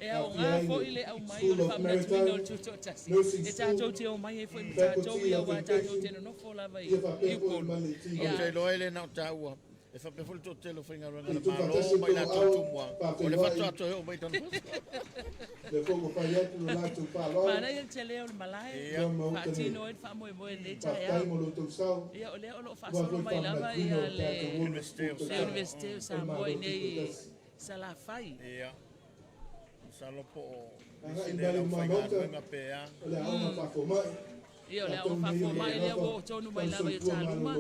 E au ngā fo i le au mai o le whamanatuina o le tutoatasi. E tātou te o mai e fo i tātou i au a tātou te no fo lava i upolu. O te loe le nau tāua. E whapefuli tō telo whainga ranga le malo mai nā tō mua. O le whatu ato heo mai tonu. Le fongo whai atu no lātou whāloa. Mana i te leo le malai. Whaatino e whaamoe moe le tai au. Ia o leo o lo whaasolo mai lava i a le University of Samoa i nei Savaii. Ia. Salopo o Anga whainga pēa. Le aonga whako Ia o le au whafo mai lea o tonu mai lava i tāluma.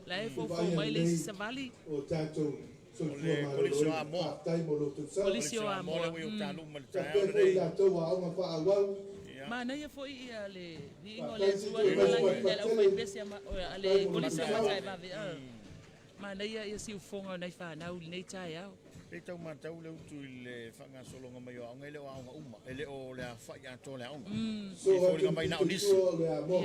La e fofo mai le Savaii. O tātou. O le kolisio a moa. Kolisio a moa. O tāluma le tai Pea au koe tātou a aonga whaawau. Ma nei e foi ia le vingo le tua le malangi le au mai pese ale kolisio matai vawe. Ma nei ia si ufonga nei whanau nei tai au. E tau matau le utu i le whanga solonga mai o aunga ele o aunga uma. Ele o le a whai ato le aunga. E whauringa mai na o nisi.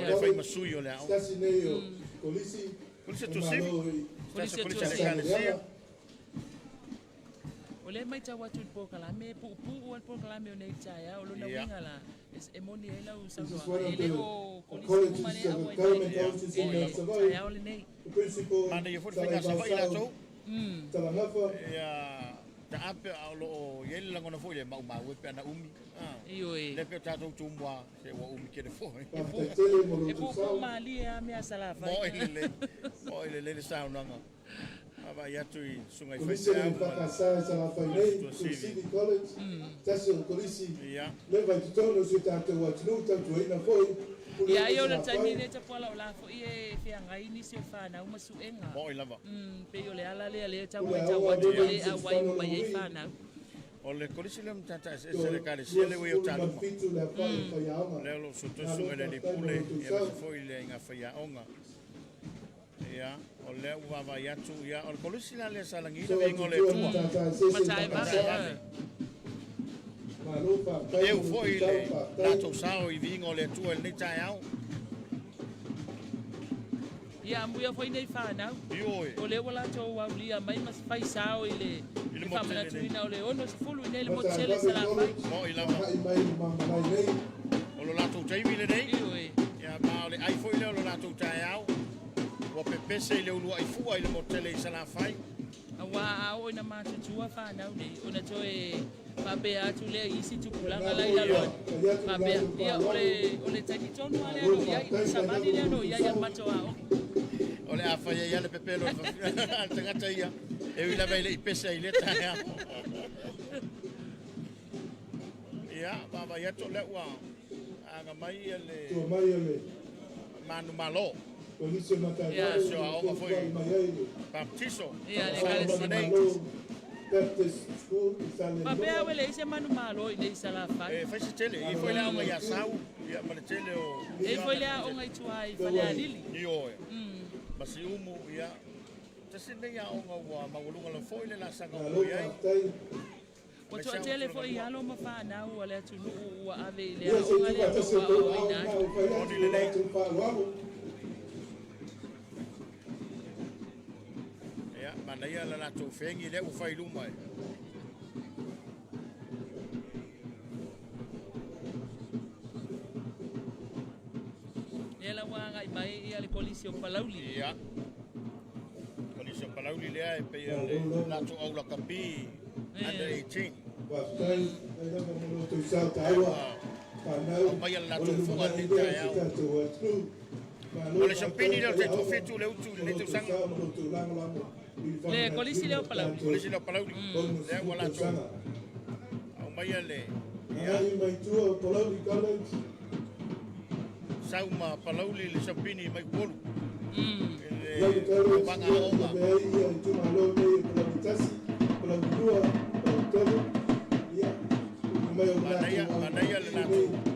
Le whai masui o le aunga. Stasi nei o kolisi. Kolisi tu simi. Stasi kolisi le kanesia. O le mai tau atu Polokalame, pu'u o Polokalame o nei tai au. Lona winga la. E moni e lau saua. E le o kolisi umane au ai mai. Tai au le nei. Mana i fwoi whainga Savaii la tau. Talangafa. Ia ta ape au lo yele langona foi le mau mau pe na umi. Ioi. Le pe tatou tumwa se wa umi ke le foi. E pupu mali a mea Savaii. Mo ile le saunanga. Ava yatu I sungai Komiti EFKS Samoa City College. Tasi o polisi. Ia. Leva I tono si tātou atinu tātou ina foi. Ia ia o le taimi le tapola o la fo ie whiangai ni si o whanau masuenga. Mo I lava. Pe o le ala le tau mai tau atu le a wai mai ei whanau. O le kolisi le mtata se le kare si le weo taluma. Le lo soto sunga le pule e ma foi le nga whaiaonga. Ia, o le uwawa yatu ia, o le kolisi la le salangina vengo le tua. Matai vale. Eu foi le lato sao I vingo le tua le tai au. Ia muia foi nei whanau. Io O le wala tō waulia mai mas whai sao I le whamana tuina o le ono se fulu I nei le motele sa la whai. mo I lava. O lo lato taimi le nei. Io e. Ia, ma o le ai foi le o lo lato tai au. Wa pepese le ulua I fua I le motele I sa la whai. A wā au ina mātutua whanau nei. Ona tō e whapea atu lea isi tupulanga lai la loa. Whapea. Ia o le taiki tonu ale anu ia I samani le anu ia ia mato au. O le awhai ia le pepelo tangata ia. E wila vai le I pese I le tai au. Ia, baba ia to le ua. Anga mai le manu malo. Yeah, so aonga foi baptiso. Ia le kale Baptist School Isale. Whapea wele ise manu malo I nei sa la whai. E fai tele, I foi la onga ia sau, ia ma le tele o. E foi lea onga I tua I whale a lili. Io e. Ma si umu ia. Tasi nei a onga ua mawalunga la foi le la sanga o ia. O tua tele foi I alo ma whanau a lea tunu ua ave lea onga lea tua o ina. Oni le nei. Ia, ma nei ala la tau whengi le u whai luma e. E la wanga I mai ia le kolisi o palauli. Ia. Kolisi o palauli lea e pei le la tau au la kapi under 18. Mai ala la tau whunga ni tai au. O le champini leo te tau whetu le utu le tau sanga. Le kolisi leo palauli. Kolisi leo palauli. Lea wala tau. Au mai ale. Ia. Sauma palauli le champini mai kolu. Le banga onga. Manaya le la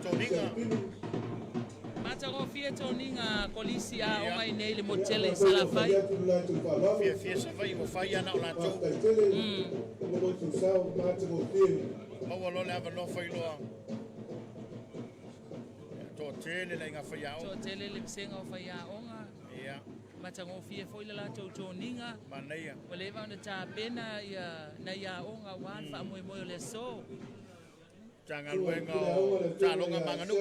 toninga. Mata go fie toninga kolisi a onga I nei le motele sa la whai. Fie Savaii o whai ana o la tau. Mawalo le ava no whai loa. Tō tele le inga whai au. Tō tele le pisenga o whai a onga. Ia. Mata go fie foi le la tau toninga. Manaya. O le va ona tā pena ia na ia onga wan wha moe moe o le so. Tanga luenga o tālonga manganu.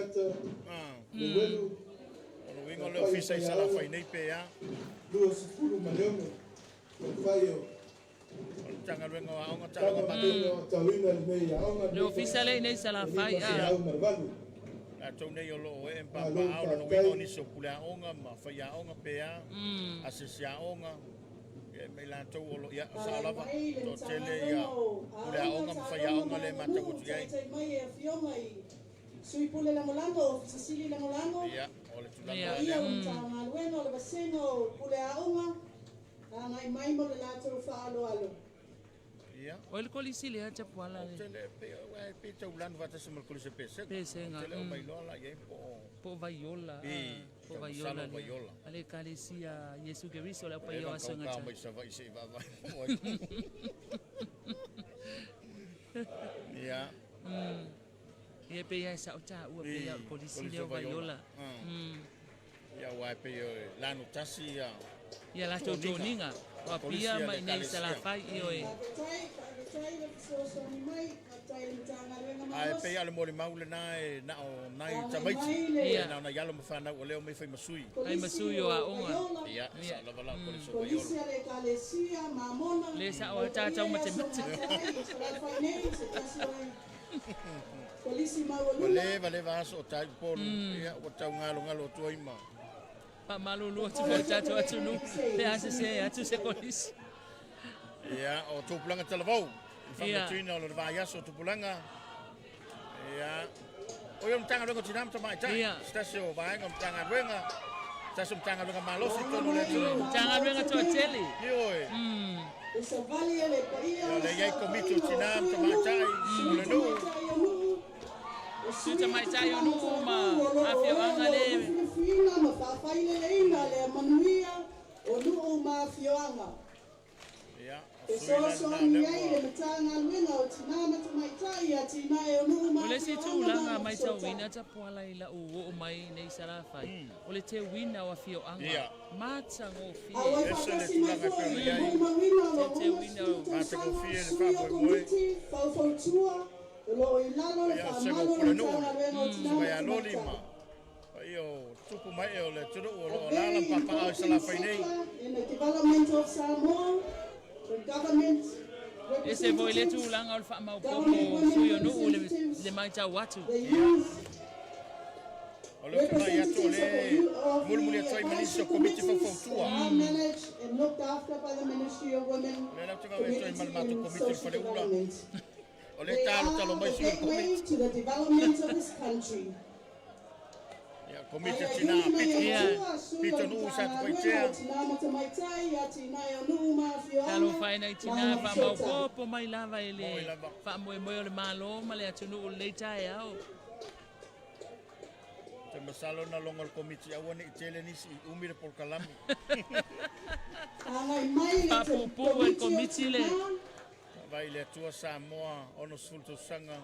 Ono wingo leo fisa I sala whai nei pea. Tanga luenga o aonga tālonga manganu. Le ofisa le nei sa la whai a. A tau nei o loo e mpapa ao no wingo niso pule aonga ma whai aonga pea. Asisi aonga. Me la tau o lo ia sa lava. Tō tele ia pule aonga ma whai aonga le mata kutu iai. Sui pule la molano, Sicily la molano. Ia, o le tulanga. Ia un tanga lueno le baseno pule aonga. Ngai mai mo le lato fa alo alo. Ia. O le kolisi le acha puala le. Tele pe ai pe tau lan vata se mal kolisi pe se. Pese nga. Tele o mai lola ia po. Po vaiola. Po vaiola. Ale kalesia Yesu Keristo la pa yo asonga. Ka mai Savaii se va vai. Ia. E pe ia sa ota ua pe ia kolisi le vaiola. Ia wa pe lanu tasi ia. Ia la toninga. Wa pia mai nei sa la fai io e. Ai pe ia le mori maule na e na o nai tamaiti. Na na yalo mafana o leo mai fai masui. Ai masui o a onga. Ia, sa la vala ko le so Polisi le kalesia mamona. Le sa o tata o mate mate. Polisi mawalula. Vale vaso tai por ia o tau ngalo tuaima. Pa malulu tu tata atu nu. Le ase se atu se kolisi. Ia, o tupulanga talavau. Ia. Whamatuina o le vaiaso tupulanga. Ia. O ia mtanga renga tinam ta mai tai. Ia. Stasi o vaenga mtanga renga. Stasi mtanga renga malosi tonu le tunu. Tanga renga to tele. Ioi. E Savaii e le paia. Ia le iai komiti o tinam ta mai tai. O le nu. Tuta mai tai o nu ma afioanga le. Fina ma whawhaile leina le manuia o nu o ma fioanga. Ia. E soa ni ai le matanga luenga o tina mata mai tai a tina e o nu o ma O le si tūlanga mai tau wina ta puala i la o mai nei Sarawhai. O le te wina o afioanga. Ia. Mata ngō A wai fie. whakasi mai tulaga fai pere le ai. huma wina o lo Te wina o mata ko fie le Suia whapoe komiti, whauwhautua, e lo i lalo le Ia, whamalo sego le pule tanga renga o tina Mai mata aloli mai ma. tai. Ia o tupu mai e o le tunu o lo lala papa au Sarawhai nei. In the development of Samoa, the government E se voi le tūlanga o le whaamau popo sui o nuu le mai tau watu. the youth, O le tuna i atu o le of mulumuli the atu ai manisi o advisory komiti committees whawhautua. are managed and looked after by the Ministry of Women, Le lau tunga wetu ai Community malamatu and komiti o Social whare ura. Development. O le They talo are talo mai the sui o gateway komiti. to the development of this country. Ia komiti o tina pito nuu sa tu paitea. Talo whaina i tina whaamau popo mai lava e le whaamoe moe o le malo ma le atu nuu le tae au. Te masalo na longa o komiti au ane i tele nisi i umire Polokalame. Papupu e komiti le. Vai le atua Samoa ono sulto sanga.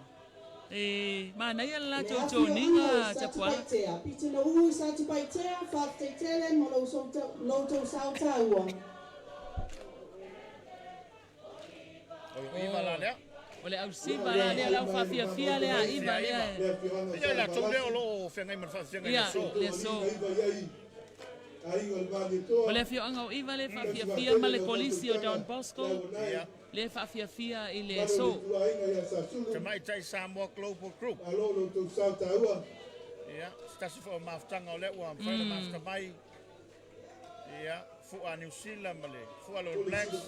E mana ia la tō tō ninga te puala. Pita na uu sa tu paitea, whakteitele mo lo tau sautaua. O iwa la lea. O le au siva la lea lau whawhia fia lea iwa lea. Ia la tau leo lo whengai man whawhengai Ia, na so. le so. O le fio anga o iwa le whawhia fia ma le kolisi o Don Bosco. Ia. Le whawhia fia i le so. Te mai tai Samoa Global Group. Ia, stasi fo maftanga o le ua mwhaina mafta mai. Ia, fua New Zealand male, fua lo Blacks.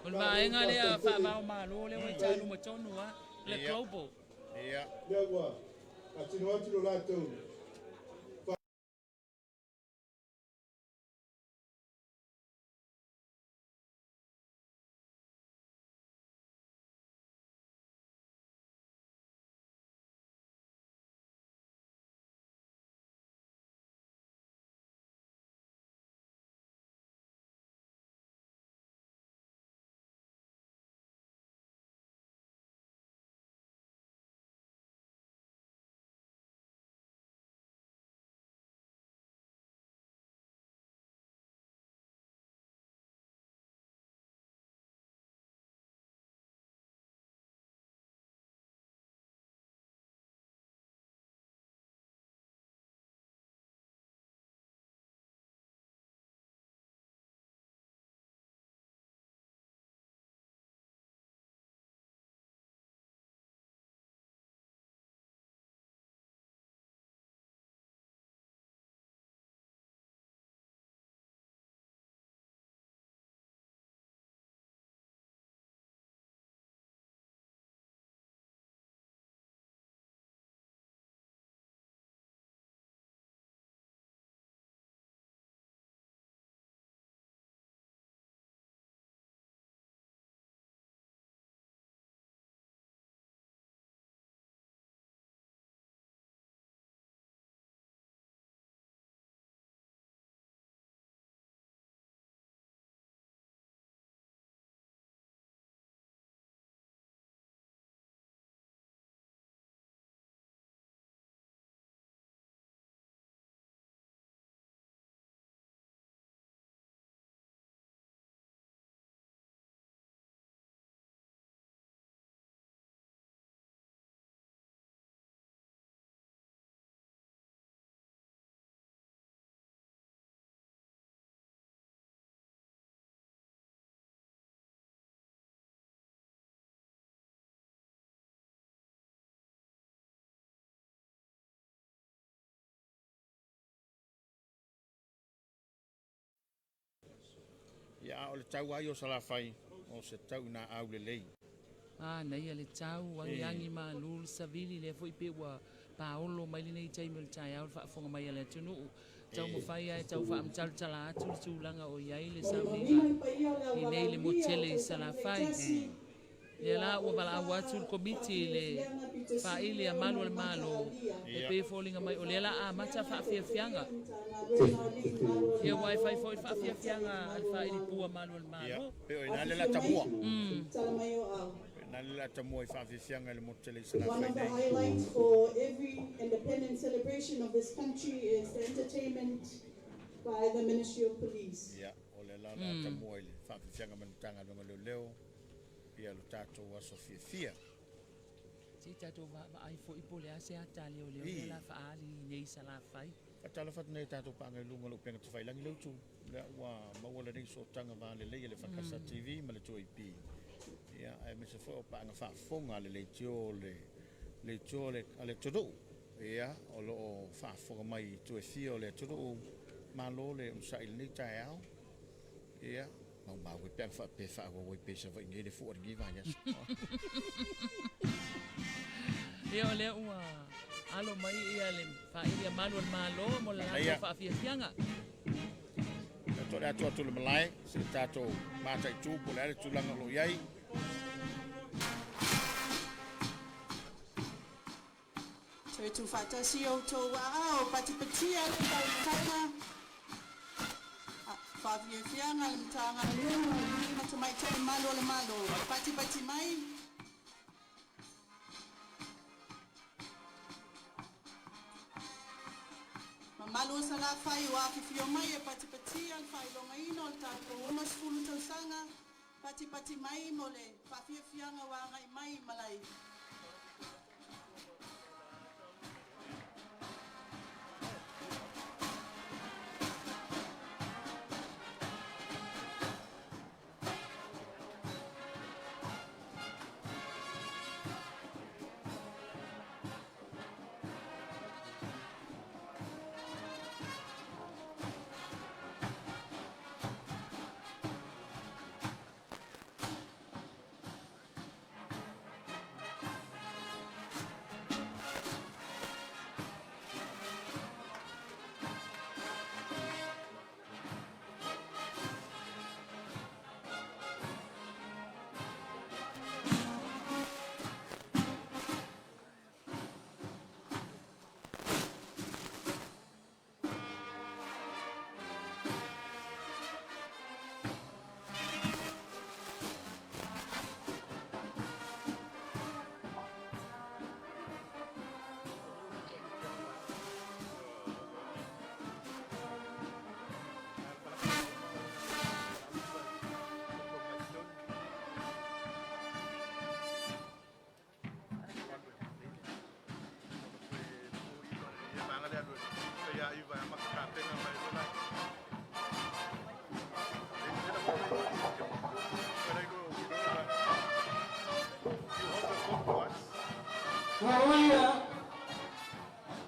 O le vaenga lea whaamau malo le wai tālu mo tonu wa. Le Ia. global. Ia. Atino atino la tau. le tau ai o Savaii o se tau na au le lei. Nei le tau angi ma lul savili le foi pe wa paolo mai le nei tai mel tai au fa fonga mai le tunu tau mo fai ai tau fa am tal tala tu langa o iai le saminga i nei le motele Savaii le la o bala wa tu komiti le fa ile a malo le malo e pe folinga mai o le la a mata fa fianga e wifi foi fa fianga al fa ili pua malo le malo pe o ina le la tamua na le la tamua fa fianga le motele Savaii. One of the highlights for every independence celebration of this country is the entertainment by the Ministry of Police. Yeah, o le la tamua ile fa fianga man tanga lo leo ia lo tato wa sofia si tato va ai fo ipole ase atali o le la fa ali nei Savaii fatala fat nei tato pa ngai lunga lo penga tu fai langi lo tu le wa ma wala nei so tanga va le le fakasa TV ma le tu IP ia ai me se fo pa nga fa fonga le tio le ale todo ia o lo fa fonga mai tu e fio le todo ma lo le sa il nei taiao ia ma we pe fa we pe sa va ngede fo ngi va ya Leo alo mai ia le fa ia manual malo mo la fa fianga to da to le malai se tato mata tu po le tu langa lo yai Tu fatasi o to wa pati patia le tanga fa fianga le tanga le to mai te malo pati mai Malo Savaii wa fio mai e pati al fai lo mai no tato uno sfulu Tausaga pati mai mole fa fianga wa ngai mai malai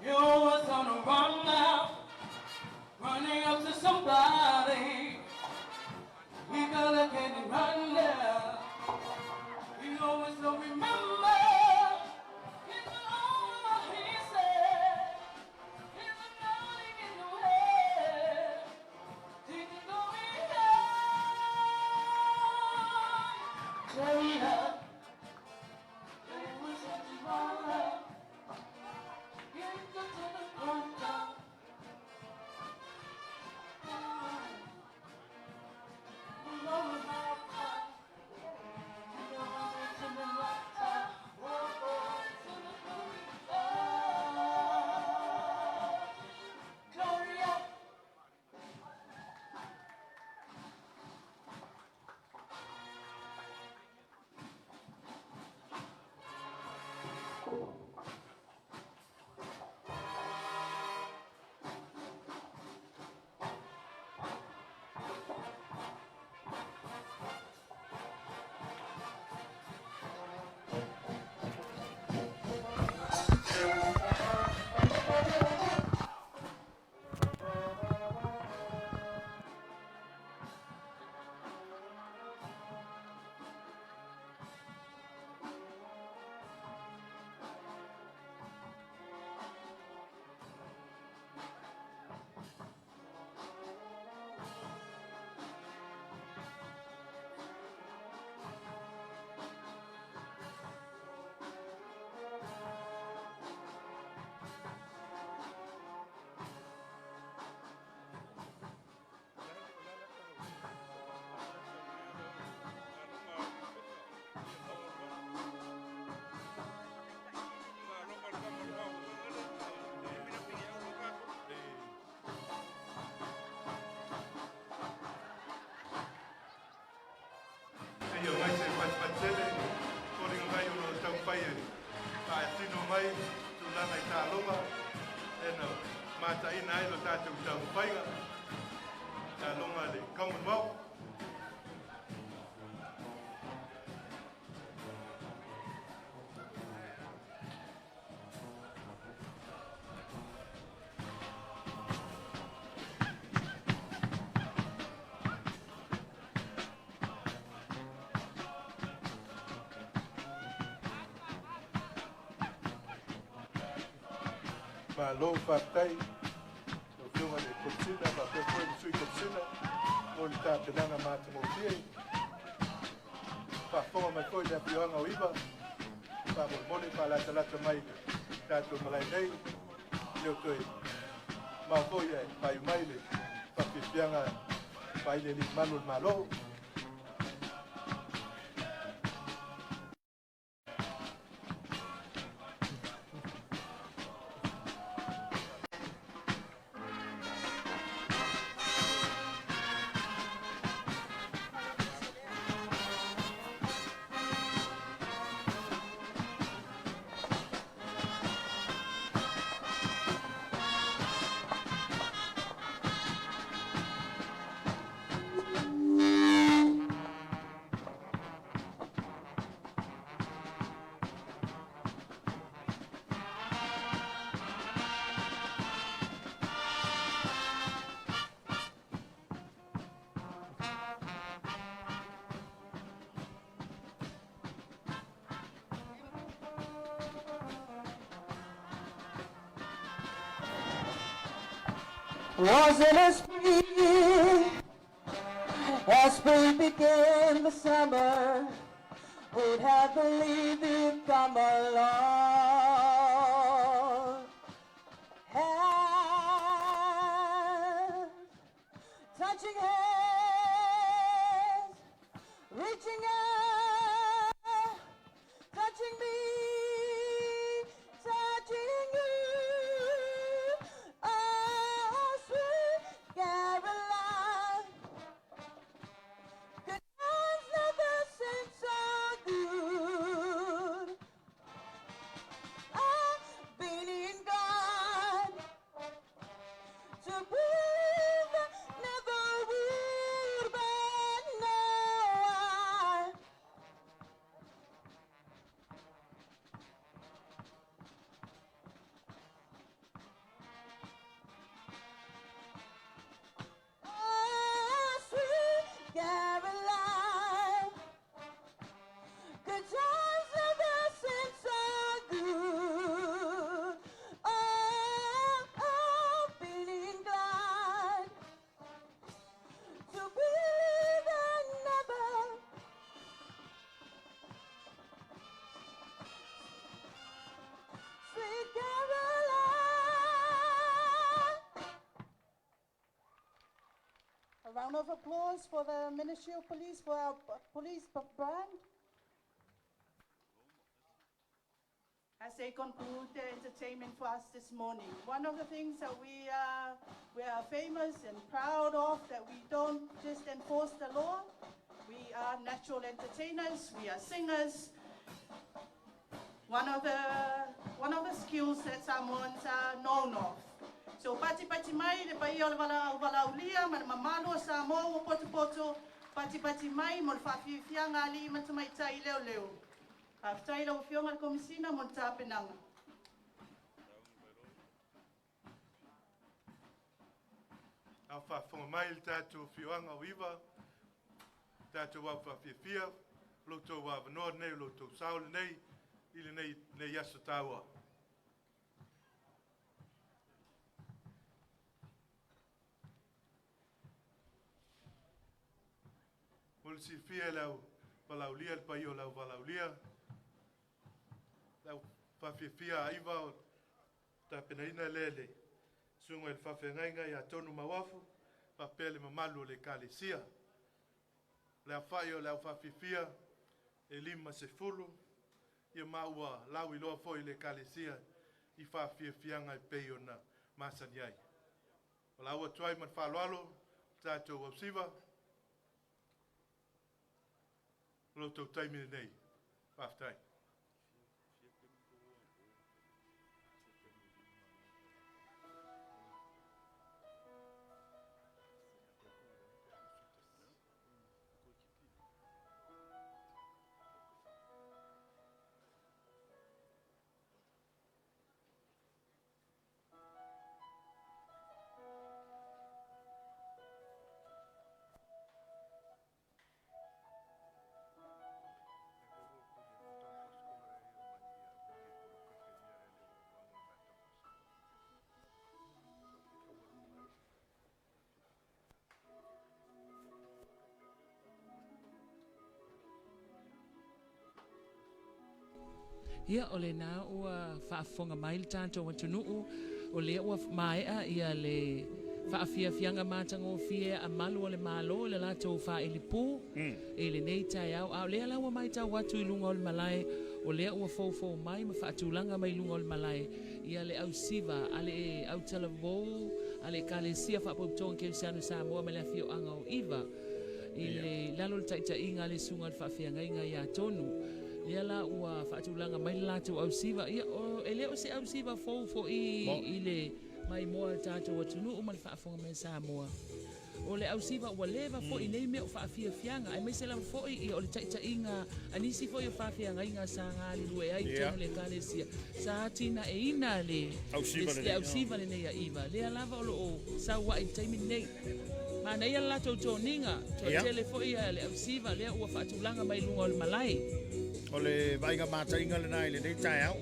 You was on a run now, running up to somebody. We gotta get it run now. You always don't remember. It's all he said. It's nothing in your head. Didn't go in there. Turn up. It was such a run. matele ko ringa mai o tau pai e pa tino mai tu lana i tālonga ena mata ina ai lo tātou tau pai ga tālonga le Commonwealth ma lo fatai o fiunga le konsina ma pe foi sui konsina o le ta penanga ma te mo fie pa fonga mai foi le fiunga o iba pa mo mole pa la tala mai ta to malai nei le toi ma foi e pa mai le pa fianga pa ile li manu malo Was it a spring? As spring became the summer, who'd have believed it'd come along? Hands, touching hands, reaching out, touching me, touching you. Oh, sweet Caroline, good times never seem so good. I've been in God to believe I never would, but now oh, sweet Caroline, good times never seem so good. Oh, I've been inclined to believe I never. Sweet Caroline. A round of applause for the Ministry of Police, for our police brand. As they conclude the entertainment for us this morning, one of the things that we are famous and proud of, that we don't just enforce the law, we are natural entertainers, we are singers. One of the skills that Samoans are known of. So pati mai le pai o le walaulia ma le mamalo Samoa o poto pati mai mo le whawhiwhianga ali ma tamai tai leo. Aftai lau whionga le komisina mo le tāpenanga. Au whawhonga mai le tātou whiwanga o iwa, tātou wau whawhiwhia, loto wa wanoa nei, loto saole nei, ili nei aso tāua. Mole si whia lau walaulia, le pai o lau walaulia, lau whawhiwhia aiwa o tāpenaina lele. Sunga il whawhengainga i a tonu mawafu, whapele mamalu le kalesia. Lea whai o lau whawhiwhia e 5 ia maua lau i loa foi le kalesia i whawhiwhianga i pei o na masani ai. O lau atuai man whaloalo, tātou au siwa. Lo tau taimi nei. Whaftai. Ia o le nā ua whaafonga mai le tātou watunuu, o le ua maea ia le whaafiafianga mātango fie a malu o le malo le lātou whaelipū, e le nei tai au, au lea laua mai tau watu I lunga o le malai, o lea ua fau mai ma whaatulanga mai lunga o le malai, ia le au siva, ale e au talavou, ale kalesia whaapautonga ke Missionary Samoa me le afio anga o iwa, I le lalo le taita inga le sunga le whaafianga inga ia tonu, ia la ua whaatulanga mai le lātou au siva, ia o e leo se au siva fau I le mai moa tātou atunu o malfa afonga me Samoa. O le au siva ua lewa fo I nei mea o whaafia fianga, ai mai se lama fo I o le taita inga, anisi fo I o whaafianga inga sa ngā li lue ai tonu le kalesia. Sa tina e ina le au siva le nei a iwa. Lea lava o lo o sa wa I taimi nei. Ma nei ala lātou tō ninga, tō tele fo I le au siva, lea ua whaatulanga mai lunga o le malai. O le vainga mata inga le nai le nei tai au.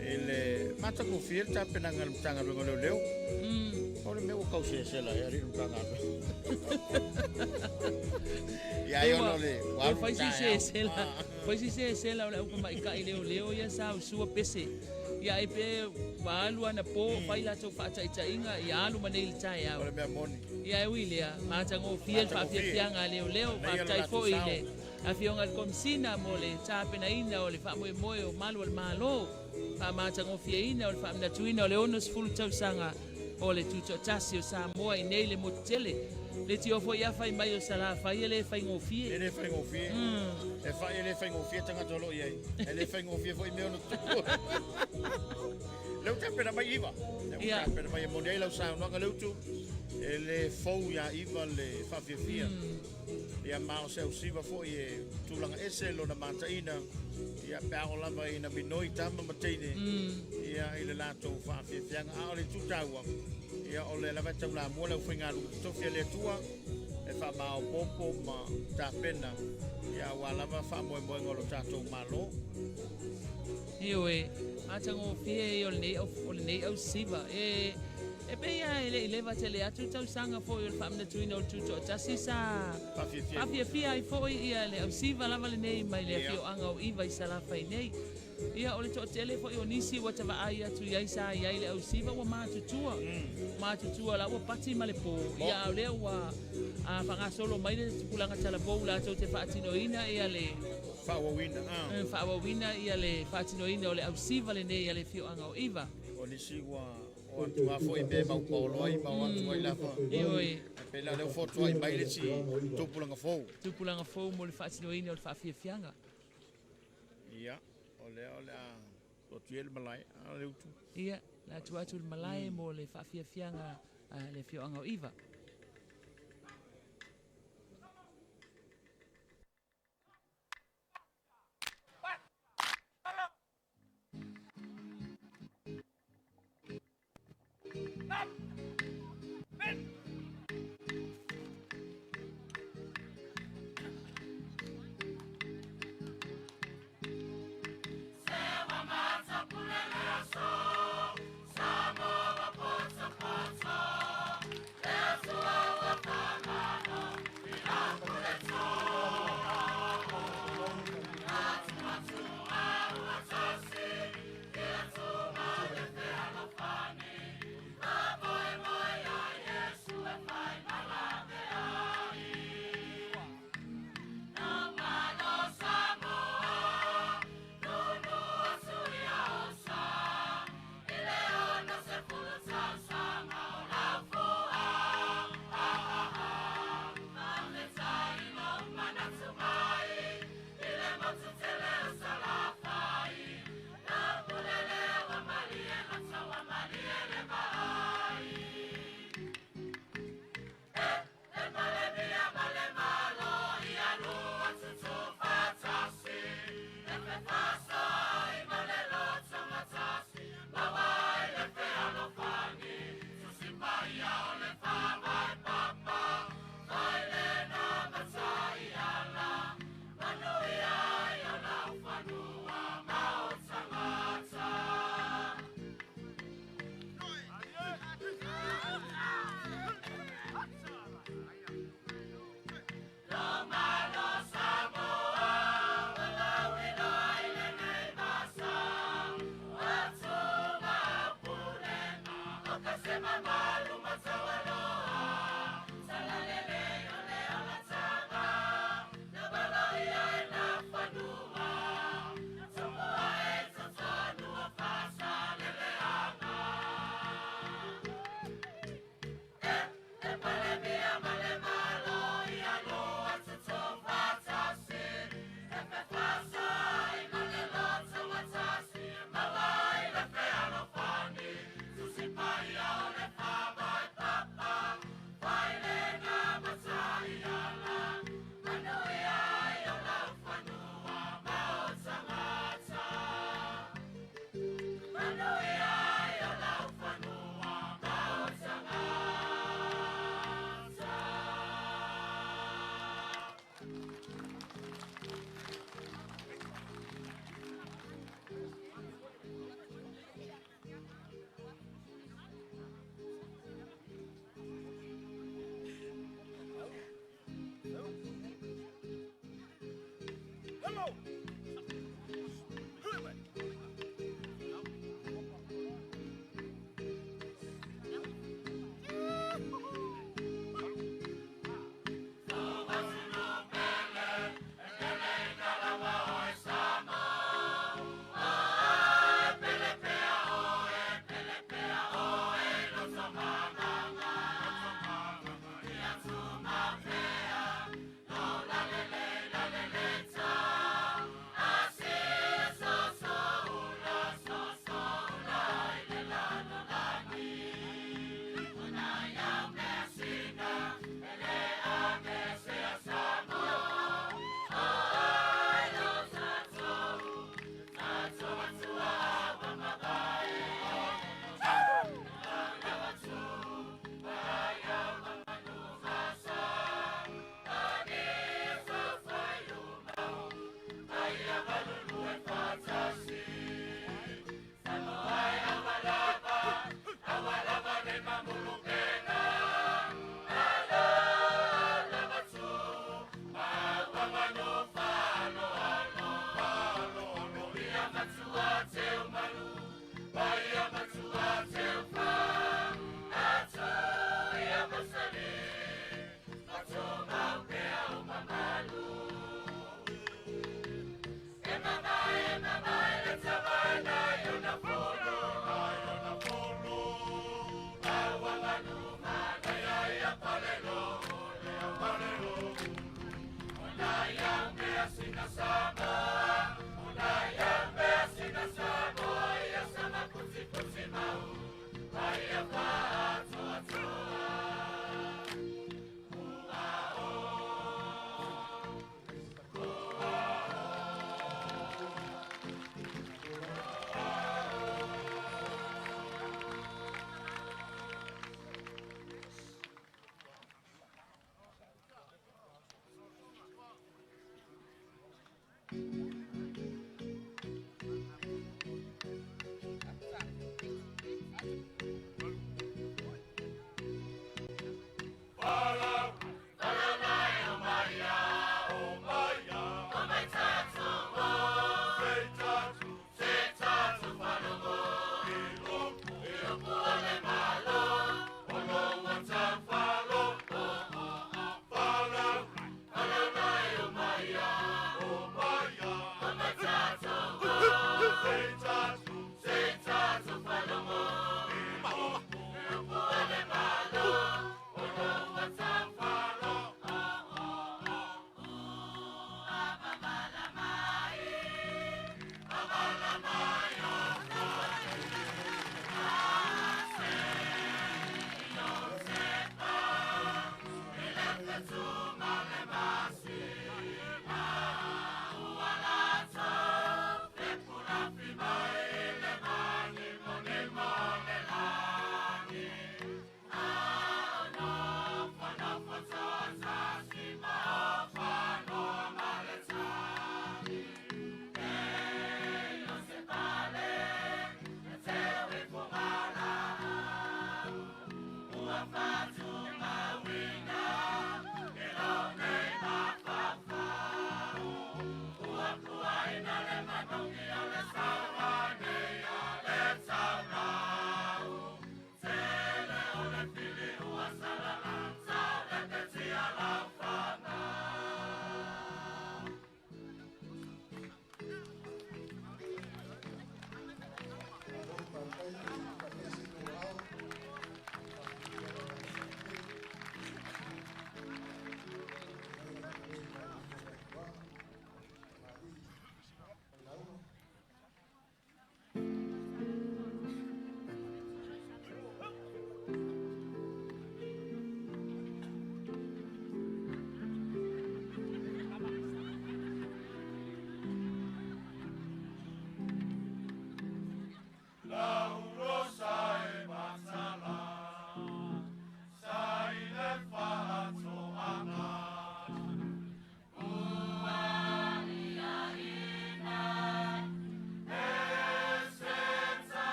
E le mata ko fia ta penanga le tanga runga leo. O le mea kau sela e ari tanga. Ia I ono le. Fai si sela. Fai si sela o le upa mai ka I leo ia sa usua pese. Ia e pe walu ana po fai la tau whaataita inga I alu manei le tai au. O le mea moni. Ia e wilea. Mata ngō fia le whaafianga leo. Whaatai fo I le. A fionga le komisina mo le tāpena ina o le whaamoe moe o malu o le malo. Whaamata ngō fia ina o le whaaminatuina o le onos fulu tausanga o le Tutoatasi o Samoa I nei le motele. Le tiofo ia fai mai o Savaii le fai ngō fie. E le fai ngō fie. E fai le fai ngō fie tanga tolo iai. E le fai ngō fie fo I meo no tuku. Leu tāpena mai iwa. Leu tāpena mai mo nei lau saunoanga leu tu. E le fau ia iwa le whawhiawhia. Ia mao se usiva fo I e tūlanga ese lo na mataina. Ia pēo lava I na minoi tama mateine. Ia I le lātou whawhiawhianga. A o le tūtaua. Ia o le lava tau la mua lau whainga luku tofia le tua. E wha mao popo ma tāpena. Ia wa lava wha moe moe ngolo tātou malo. Iwe, atango fie o le nei au siva. E pe ia ele leva tele atu tausanga fo I le whaaminatuina o le Tutoatasi sa whaafiafia I fo ia le au siva lava le nei mai le afio anga o iwa I salawhai nei. Ia o le toa tele fo I o nisi wa tawai atu iai sa iai le au siva wa mātutua. Mātutua la ua pati ma le po. Ia au lea ua whangasolo mai le tukulanga talabou la tau te whaatinoina ia le whaawawina ia le whaatinoina o le au siva le nei ia le fio anga o iwa. O nisi wa o tua fo I me mau paoloi mau atu ai lafa. Ioi. Pe la leo foto ai mai le si tupulanga fou. Tupulanga fou mo le whaatinoina o le whaafiafianga. Ia, o le o tuel malai a leu tu. Ia, la tuatu le malai mo le whaafiafianga le fio anga o iwa.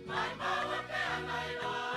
Mai maua pe ana i loa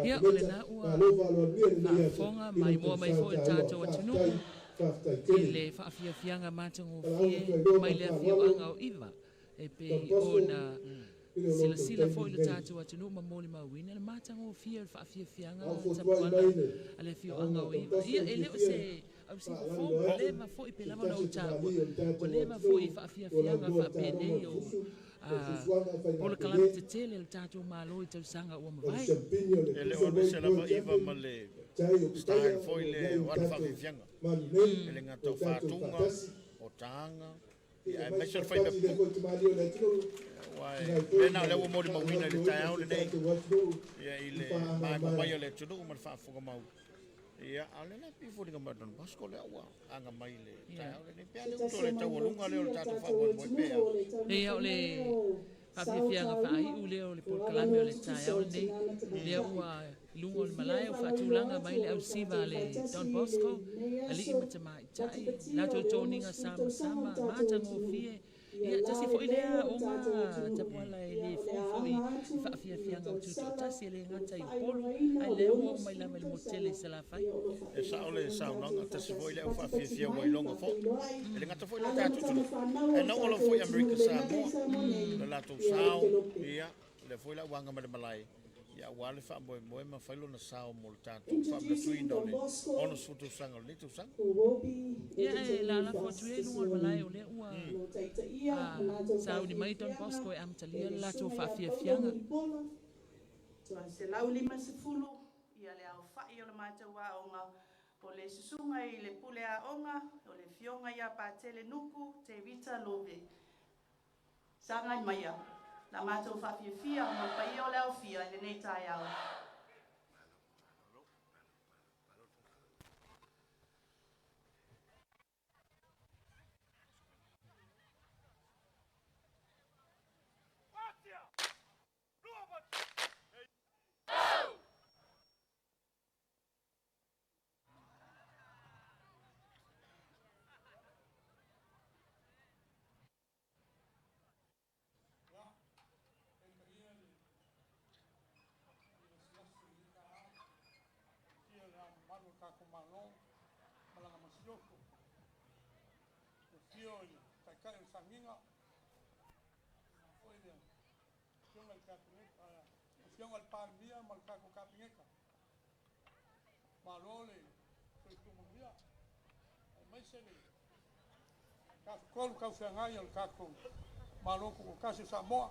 Ia o le na ua whaafonga mai mua mai fo e tātou atunuku i le whaafiafianga matangofie mai le awhiawanga o iwa e pe o na sila fo i le tātou atunuku ma mōli mawina le matangofie le whaafiafianga tapuana a le awhiawanga o iwa ia e leo se au si whafonga leva fo i pe lama na o tāua o leva fo i whaafiafianga whaapene o Polokalame te tele le tātou mālo i Tausaga ua mawai. E le ono se lama iwa ma le style foi le wana whawhiwhianga. E le ngā tau whātunga o tāanga. E mai se whai me puku. Mena le ua mori mawina le tai au le nei. Ia i le mai mamai le tunu ma le whaafunga mau. Ia ale na pifo dinga madon basko le awa anga mai le tai au le nei. Pea le uto le tau alunga le o le tātou whamoe moe pea. Ia o le whaafiafianga whaai u leo le Polokalame o le tai au le nei. Lea ua lunga o le malai o whaatulanga mai le au siva le Don Bosco. Ali ima te mai tai. Lato tōninga sama mātango fie. Ia tasi fo i lea o ngā tapuala e le fo i whaafiafianga o tutoatasi e le ngata i polo. Ai lea o mai lama le motele se la whai. E sao le saunanga tasi fo i lea o whaafiafia wai longa fo. E le ngata fo i le tātutunu. E nau olo fo i Amerika Samoa. Le lato sao. Ia le fo i lea wanga ma le malai. Ia wale wha moe ma whailo na sao mo le tātou. Wha mna tuina o le ono sutu sanga o le tu sanga. Ia e la fo tue lunga o malai o le ua. Sao ni mai Don Bosco e amtalia la to whaafiafianga. Tua se lau 50 ia le au whai o le mātaua onga o le susunga i le pule a onga o le fionga ia pātele nuku te vita love. Sanga i maia. La mātou whaafiafia o pai o le au fia le nei tai au. Io kai kai sanginga. Oile. Fiona kapinga. Fiona palmia malka ko kapinga. Malole. Foi como dia. Mas ele. Ka kol ka fianga o ka ko. Maloko ko kasi Samoa.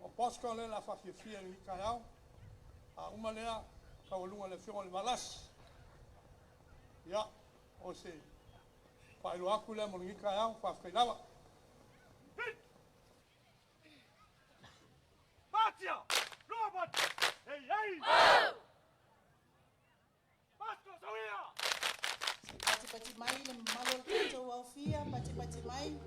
O posko le la fafia ni kaiao. A uma lea ka olunga le fiona le malas. Ya, o se. Pai lo aku le mo ngi kaiao fa failawa. Batia! Robot! Hey, hey! Batia, Savaii! Pati mai le malo tato wa fia pati mai.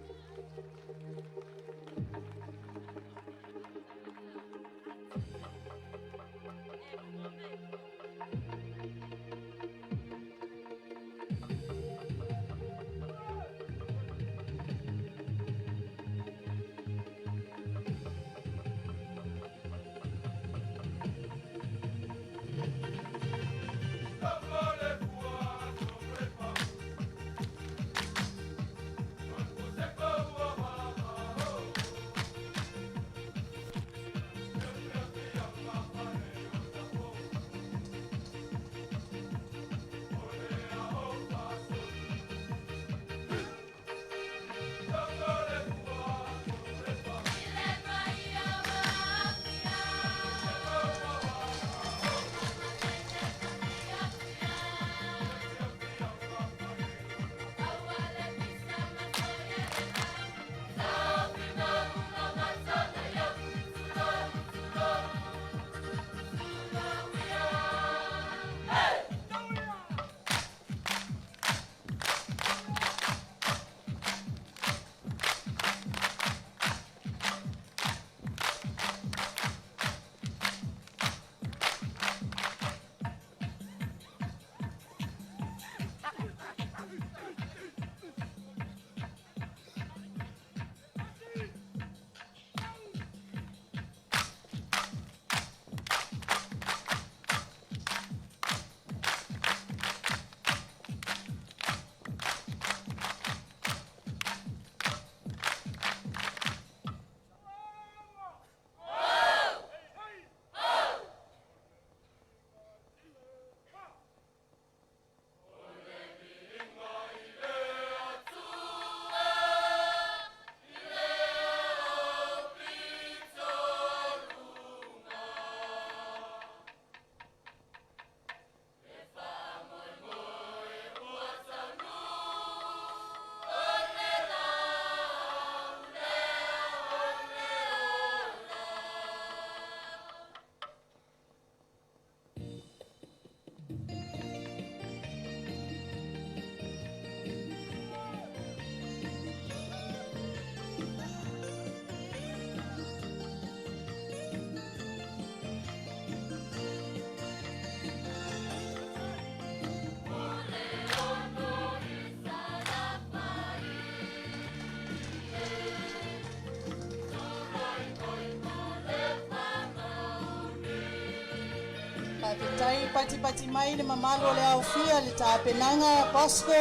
Tai pati mai le mamalo le au fia le tapenanga Bosco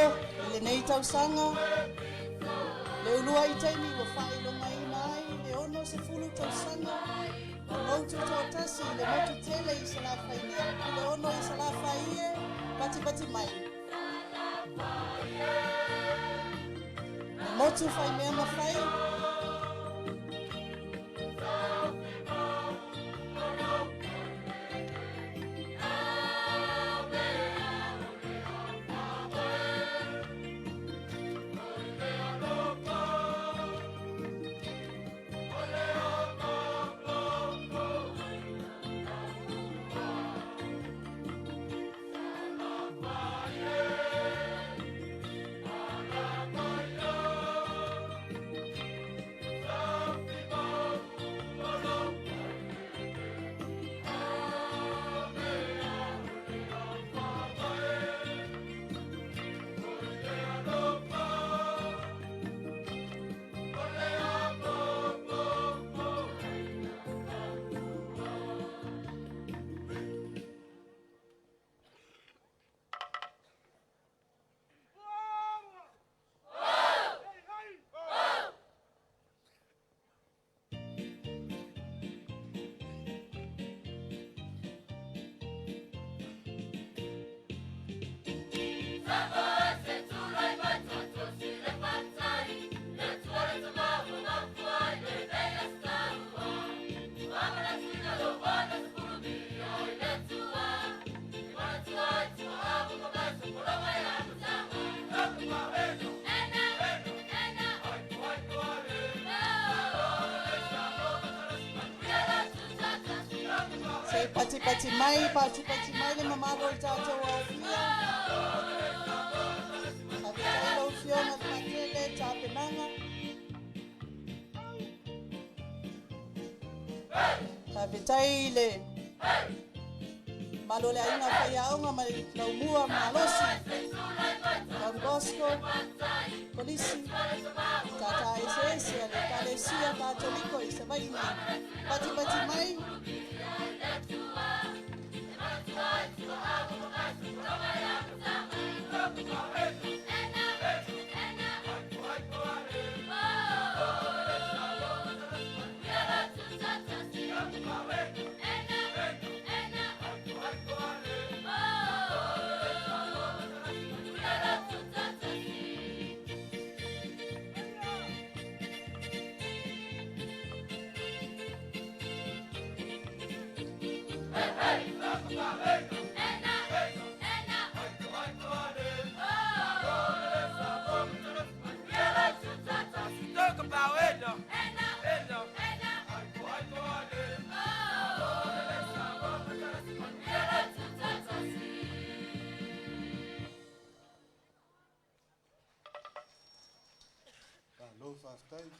le nei Tausaga le ulua i taimi wa fai lo mai mai le ono se fulu Tausaga o Tutoatasi le motu tele i Savaii le ono i Savaii pati mai le motu fai mea mawhai Pati mai le mamalo o tātou au fia. Hawitai lau fiona le matele tāpenanga. Hawitai le malo le aina whai aonga ma lau mua malosi. Don Bosco, polisi, tata SS, le kalesia katoliko i Savaii. Pati mai.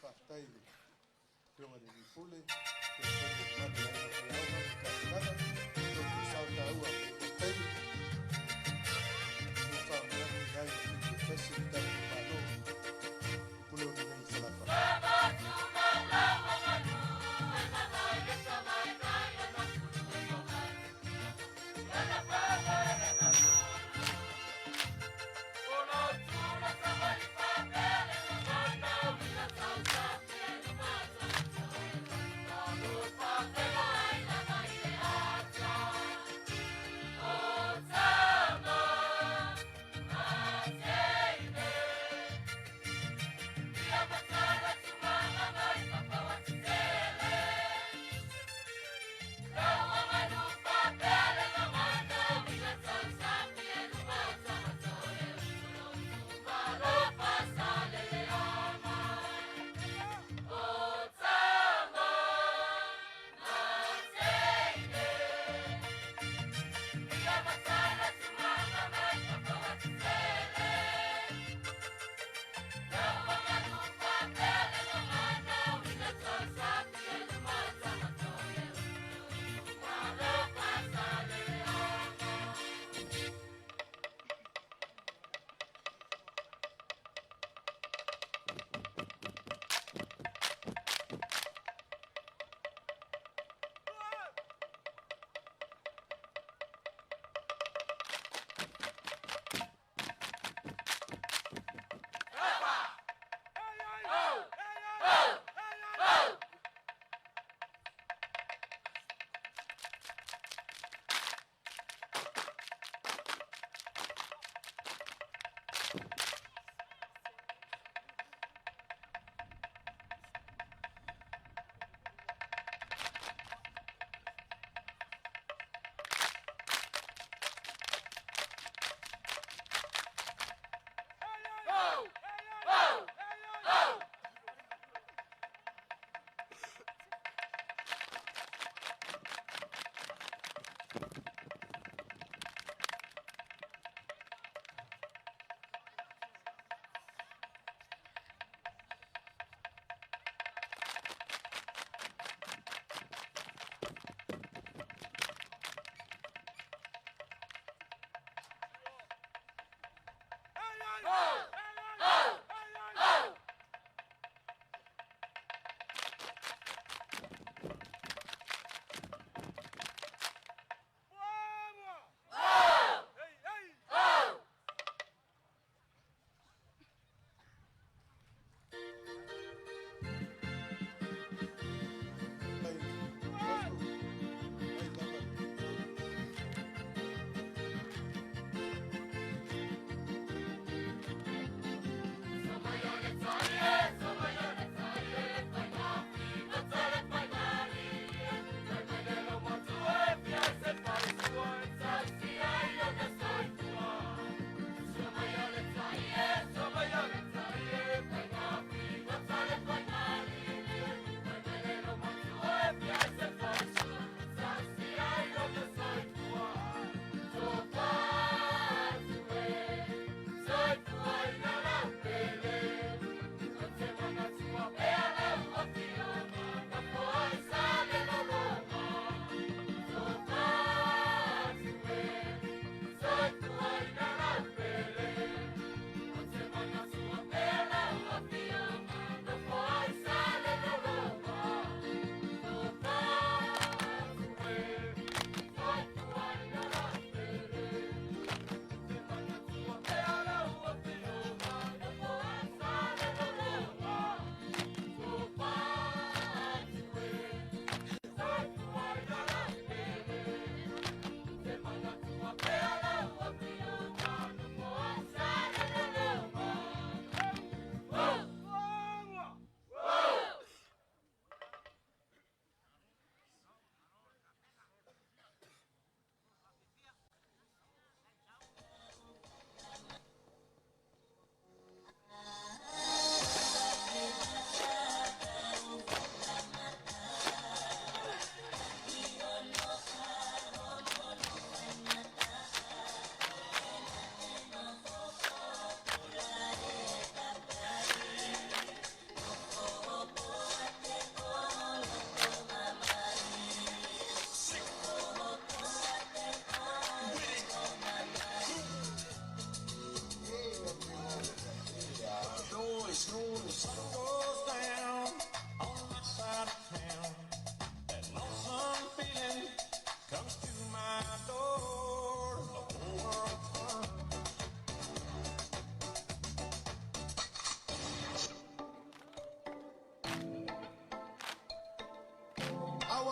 Faftai, Fiona de Pule, que foi o nome da que salta a rua, o família já que facilitar o valor, Pule o que nem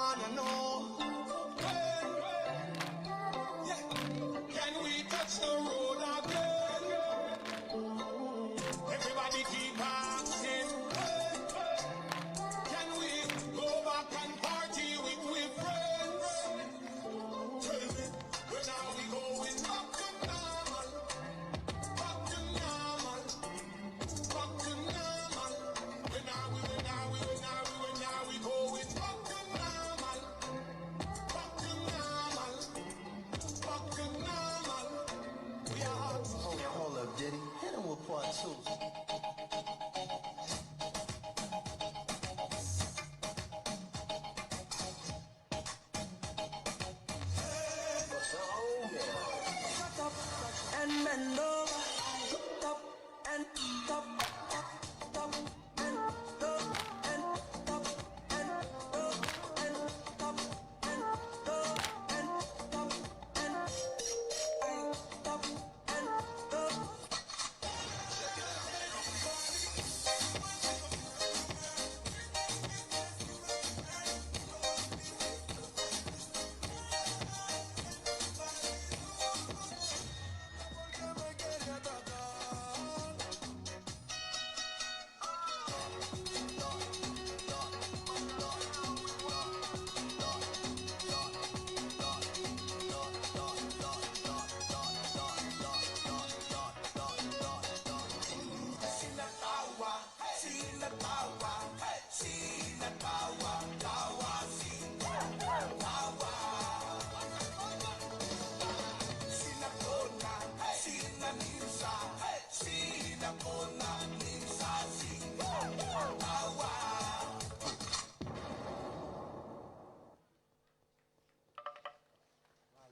wanna know, can we touch the road again? Everybody keep asking, can we go back and party with friends? Tell me, when are we going back to normal? Back to normal, back to normal. When are we going back to normal? Back to normal, back to normal. We are. Hold up, Diddy. Hit him with part 2. And bend over, top and top, top and top and top and top and top and top and top and top and top.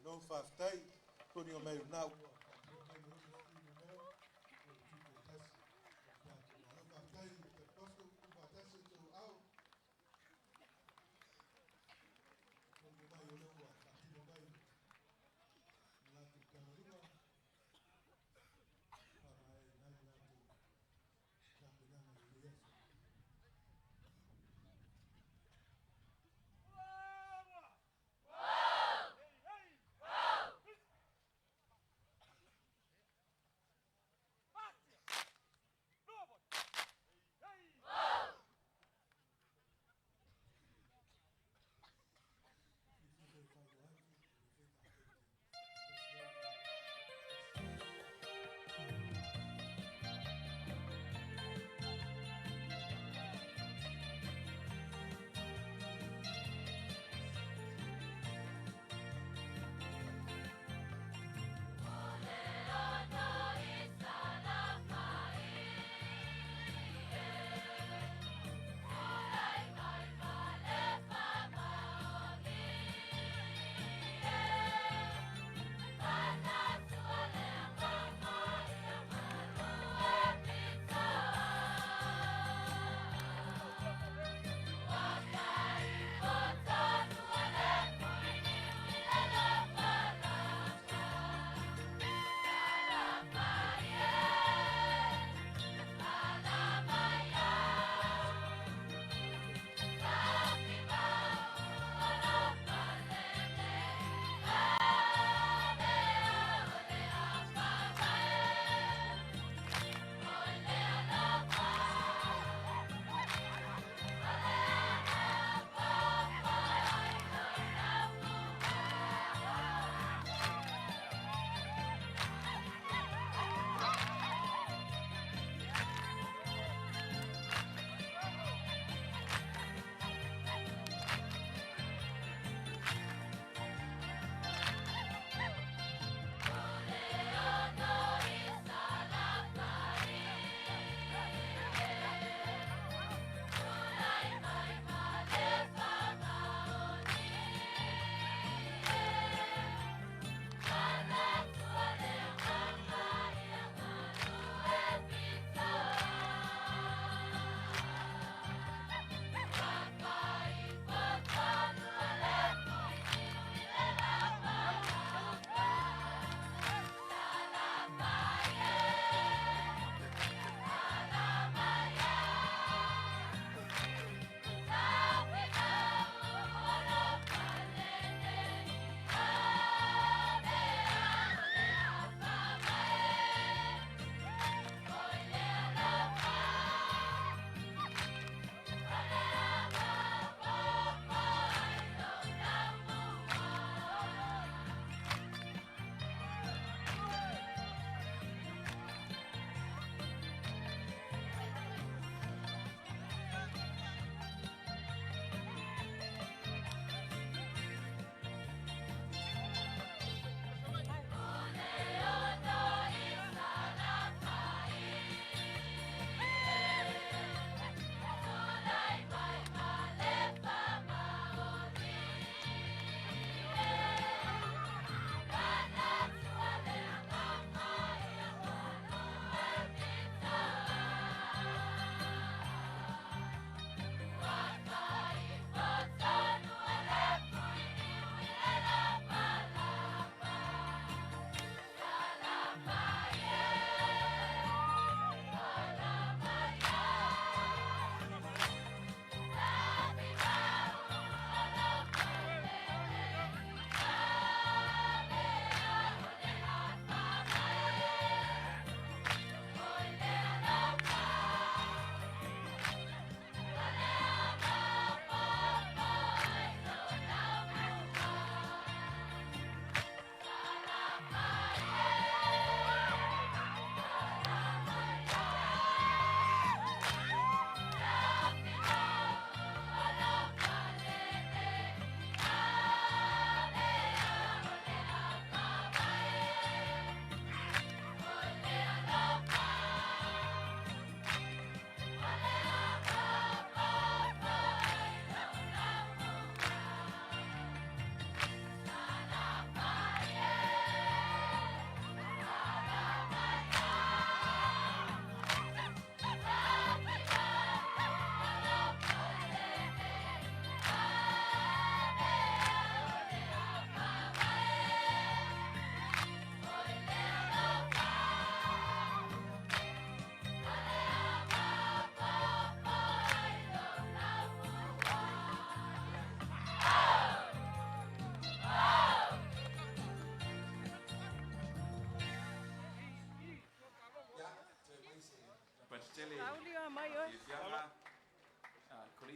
Long faftai, kuni o mai nau.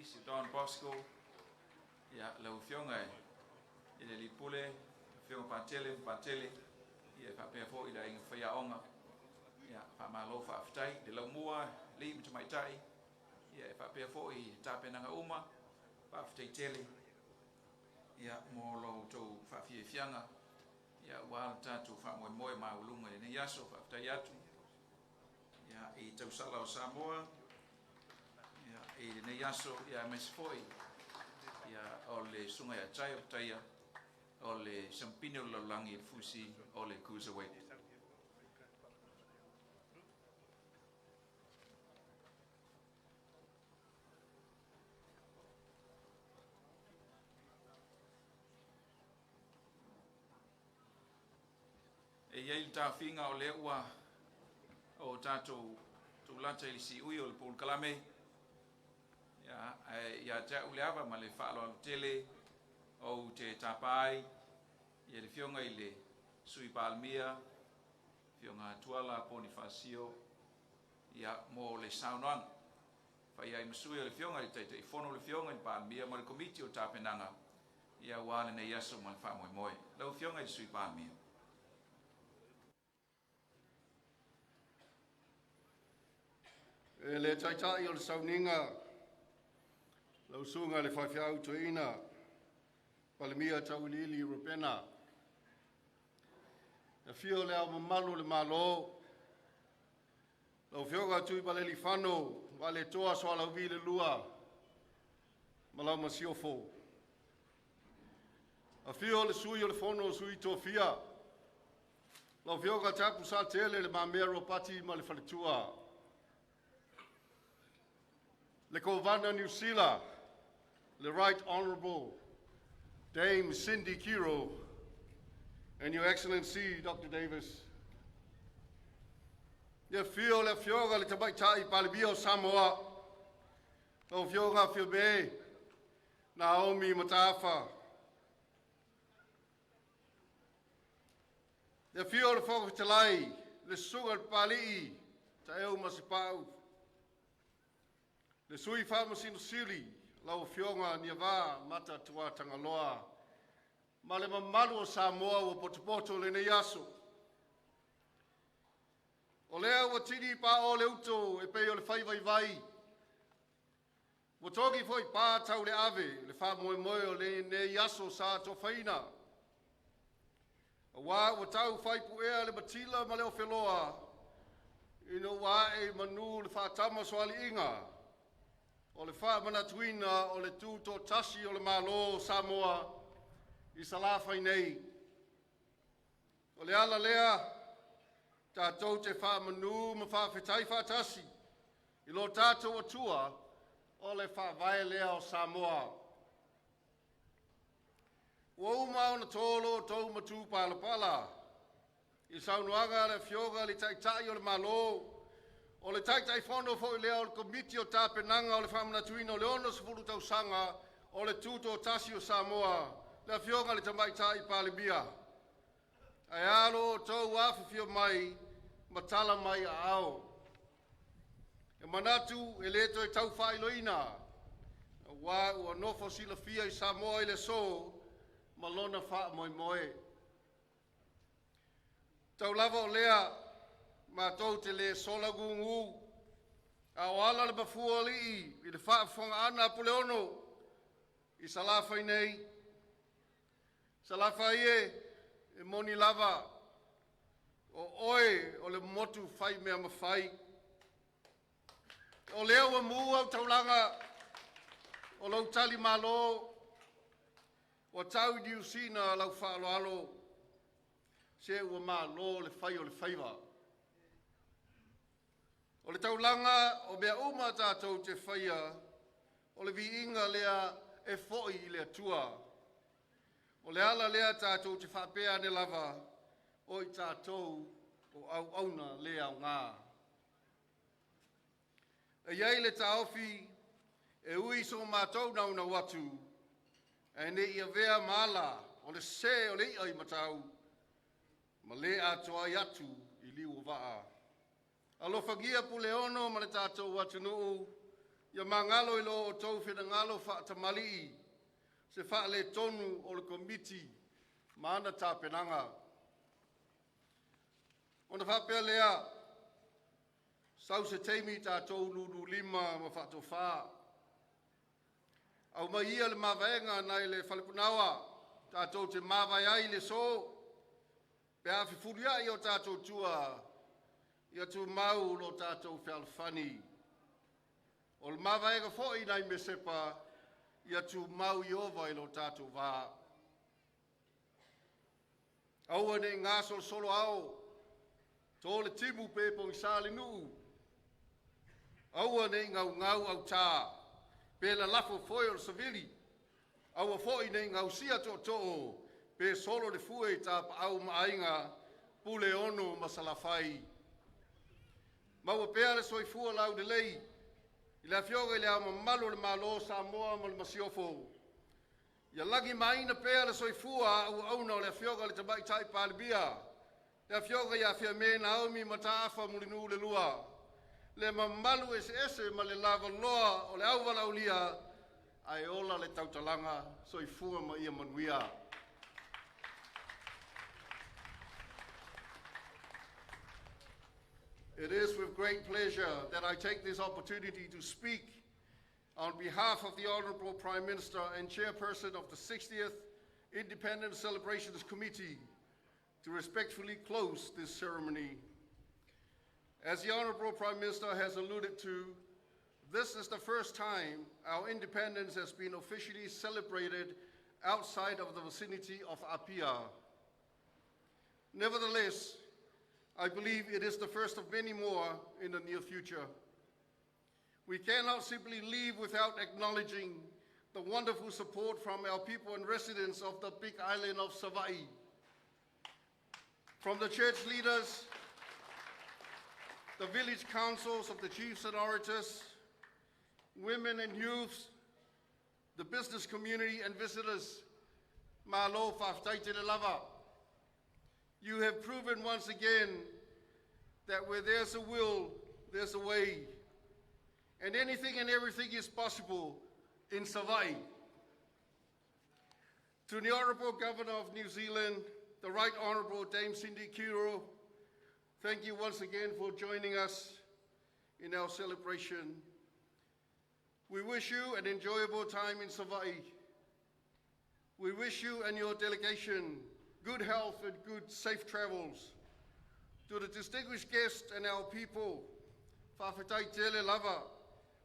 Evangelist Don Bosco ia lau fionga i le lipule fionga patele ia fa pe fo i la inga fia onga ia fa malo fa aftai de lau mua li mai tai ia fa pe fo i tapenanga uma fa aftai tele ia mo lo to fa fianga ia wal tatu fa mo ma ulunga ne yaso fa aftai atu ia i Tausaga o Samoa ia i ne yaso ia mesfoi ia o le sunga ia tai o taia o le sampino lo langi fusi o le cruiserweight. E iei ta finga o le ua o tatou tulata i si ui o le Polokalame ia te uleava ma le whaalo tele o te tapai ia le fionga i le sui palmia fionga tuala Ponifasio ia mo le saunoang fa ia i masui o le fionga i teite i fono le fionga i palmia mo le komiti o tapenanga ia wale ne yaso ma le wha moe moe lau fionga i sui palmia. E le taitai o le sauninga, lau sunga le whaiwhiau tuina, palemia tau lili rupena. E fio le au mamalu le malo, lau fioga tui pale li whano, wale toa soa lau vi le lua, ma lau masiofo. A fio le sui o le fono sui to fia, lau fioga tapu sa tele le mamero pati ma le whaletua. Le Kovana New Zealand, the Right Honourable Dame Cindy Kiro, and Your Excellency Dr. Davis. Le fio le fioga le tabai tai palibio Samoa, o fioga fio be, Naomi Matafa. Le fio le foga talai, le sugar pali, taeo masipau. Le sui Faamisionare, lau fionga niava mata tua tangaloa. Ma le mamalu o Samoa o potopoto le ne yaso. O lea ua tiri pa o le uto e pei o le fai vai vai. Ua toki foi pa tau le ave, le wha moe moe o le ne yaso sa to faina. Wa ua tau fai puea le matila ma le o feloa. Ino wa e manu le wha tama soali inga. O le wha manatuina o le Tutoatasi o le malo Samoa i Savaii nei. O le ala lea, tātou te wha manu ma wha whetai whatasi i lo tātou atua o le wha vai lea o Samoa. Ua umau na tolo tau matu palapala i saunuanga le fioga li taitai o le malo. O le taitai fono fo i lea o le komiti o tapenanga o le whamanatuina o le ono sefulu Tausaga o le Tutoatasi o Samoa le fionga le tamaitai palibia. Ai alo o tau awhawhio mai matala mai a ao. E manatu e leto e tau whailoina wa ua nofo sila fia i Samoa i le so malona wha moe moe. Tau lava o lea ma tau te le sola gungu, a wala le bafua li i le whaafonga ana pule ono, i Savaii nei, Savaii e moni lava, o oe o le motu whai mea mawhai. O leo wa mua au taulanga, o lau tali malo, o tau diusina lau whaalo alo, se ua malo le whai o le whaiva. O le taulanga o mea uma tātou te whaia, o le viinga lea e foi i lea tua. O le ala lea tātou te whapea ne lava, o i tātou o au auna lea o ngā. E iei le taofi, e ui so mātou nauna watu, e ne ia vea mala, o le se o le iai matau, ma le atoa i atu i liu o waa. Alo fagia pule ono ma le tātou watu nuu, Ia mangalo ilo o tau whenangalo whaatamali se whaale tonu o le komiti maana tāpenanga. O na whapea lea, sau se teimi tātou nuru lima ma whaato whaa. Au mai ia le mawaenga nai le whalipunawa, tātou te mawai ai le so, pe awhi furia i o tātou tua, ia tu mau lo tātou whalwhani. O le mawaenga fōi nai me sepa, ia tu mau i ova i lo tātou wā. Aua ne ngā solo au, tō le timu pepo i sāle nuu. Aua ne ngau au tā, pe la lafo foi o savili. Aua foi ne ngau sia to, pe solo le fue tā pa au maainga, pule ono masalafai. Maua pea le soi fua lau de lei, i la fioga i le ama malo le malo Samoa ma le masiofo. Ia lagi maina pea le soi fua au auna o le fioga le tabai tai palibia. Le fioga ia fia me Naomi mataafa mulinu le lua. Le mamalu ese ma le lava loa o le auwala ulia ai ola le tautalanga soi fua ma ia manuia. It is with great pleasure that I take this opportunity to speak on behalf of the Honourable Prime Minister and Chairperson of the 60th Independence Celebrations Committee to respectfully close this ceremony. As the Honourable Prime Minister has alluded to, this is the first time our independence has been officially celebrated outside of the vicinity of Apia. Nevertheless, I believe it is the first of many more in the near future. We cannot simply leave without acknowledging the wonderful support from our people and residents of the big island of Savaii. From the church leaders, the village councils of the chiefs and orators, women and youths, the business community and visitors, Malo Faftaitele Lava. You have proven once again that where there's a will, there's a way. And anything and everything is possible in Savaii. To the Honourable Governor of New Zealand, the Right Honourable Dame Cindy Kiro, thank you once again for joining us in our celebration. We wish you an enjoyable time in Savaii. We wish you and your delegation good health and good safe travels. To the distinguished guests and our people, Whawhetai Tele Lava,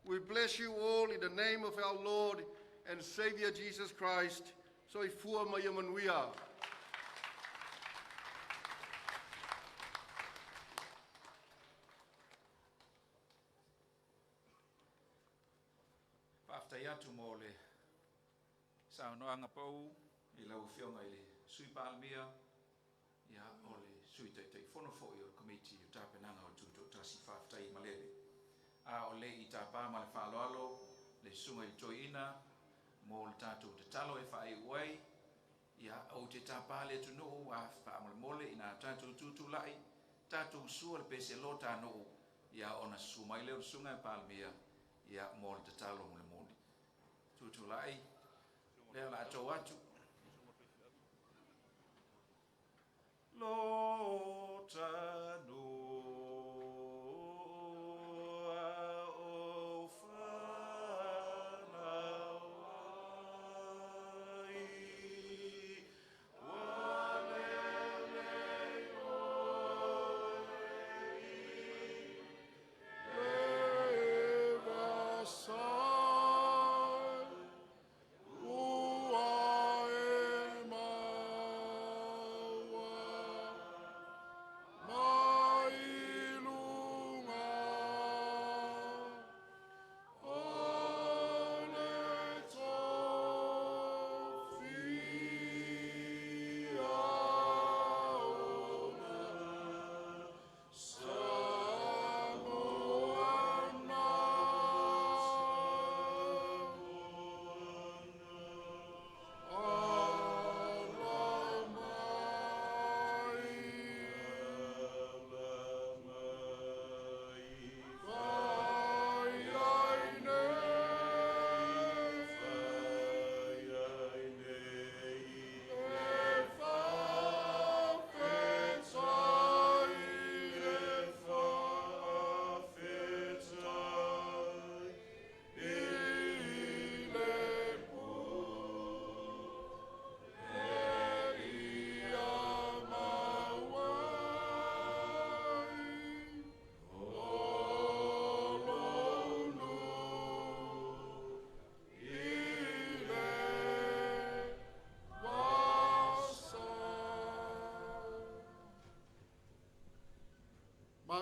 we bless you all in the name of our Lord and Saviour Jesus Christ. Soi fua mai manuia. Whawhetai atu mo le saunoanga pau i lau whionga i le sui palmia ia o le sui teitei whono fo i o komiti o tāpenanga o Tutoatasi whawhetai malele. A o le i tāpā ma le whaaloalo, le sunga i toina, mo le tātou te talo e whae uai, ia o te tāpā le tunu a wha mole i nā tātou tūtulai, tātou sua le pese lo tāno, ia o na sumai leo sunga e palmia, ia mo le te talo mo le mole. Tūtulai, leo la atou atu. Lo tāno, Who are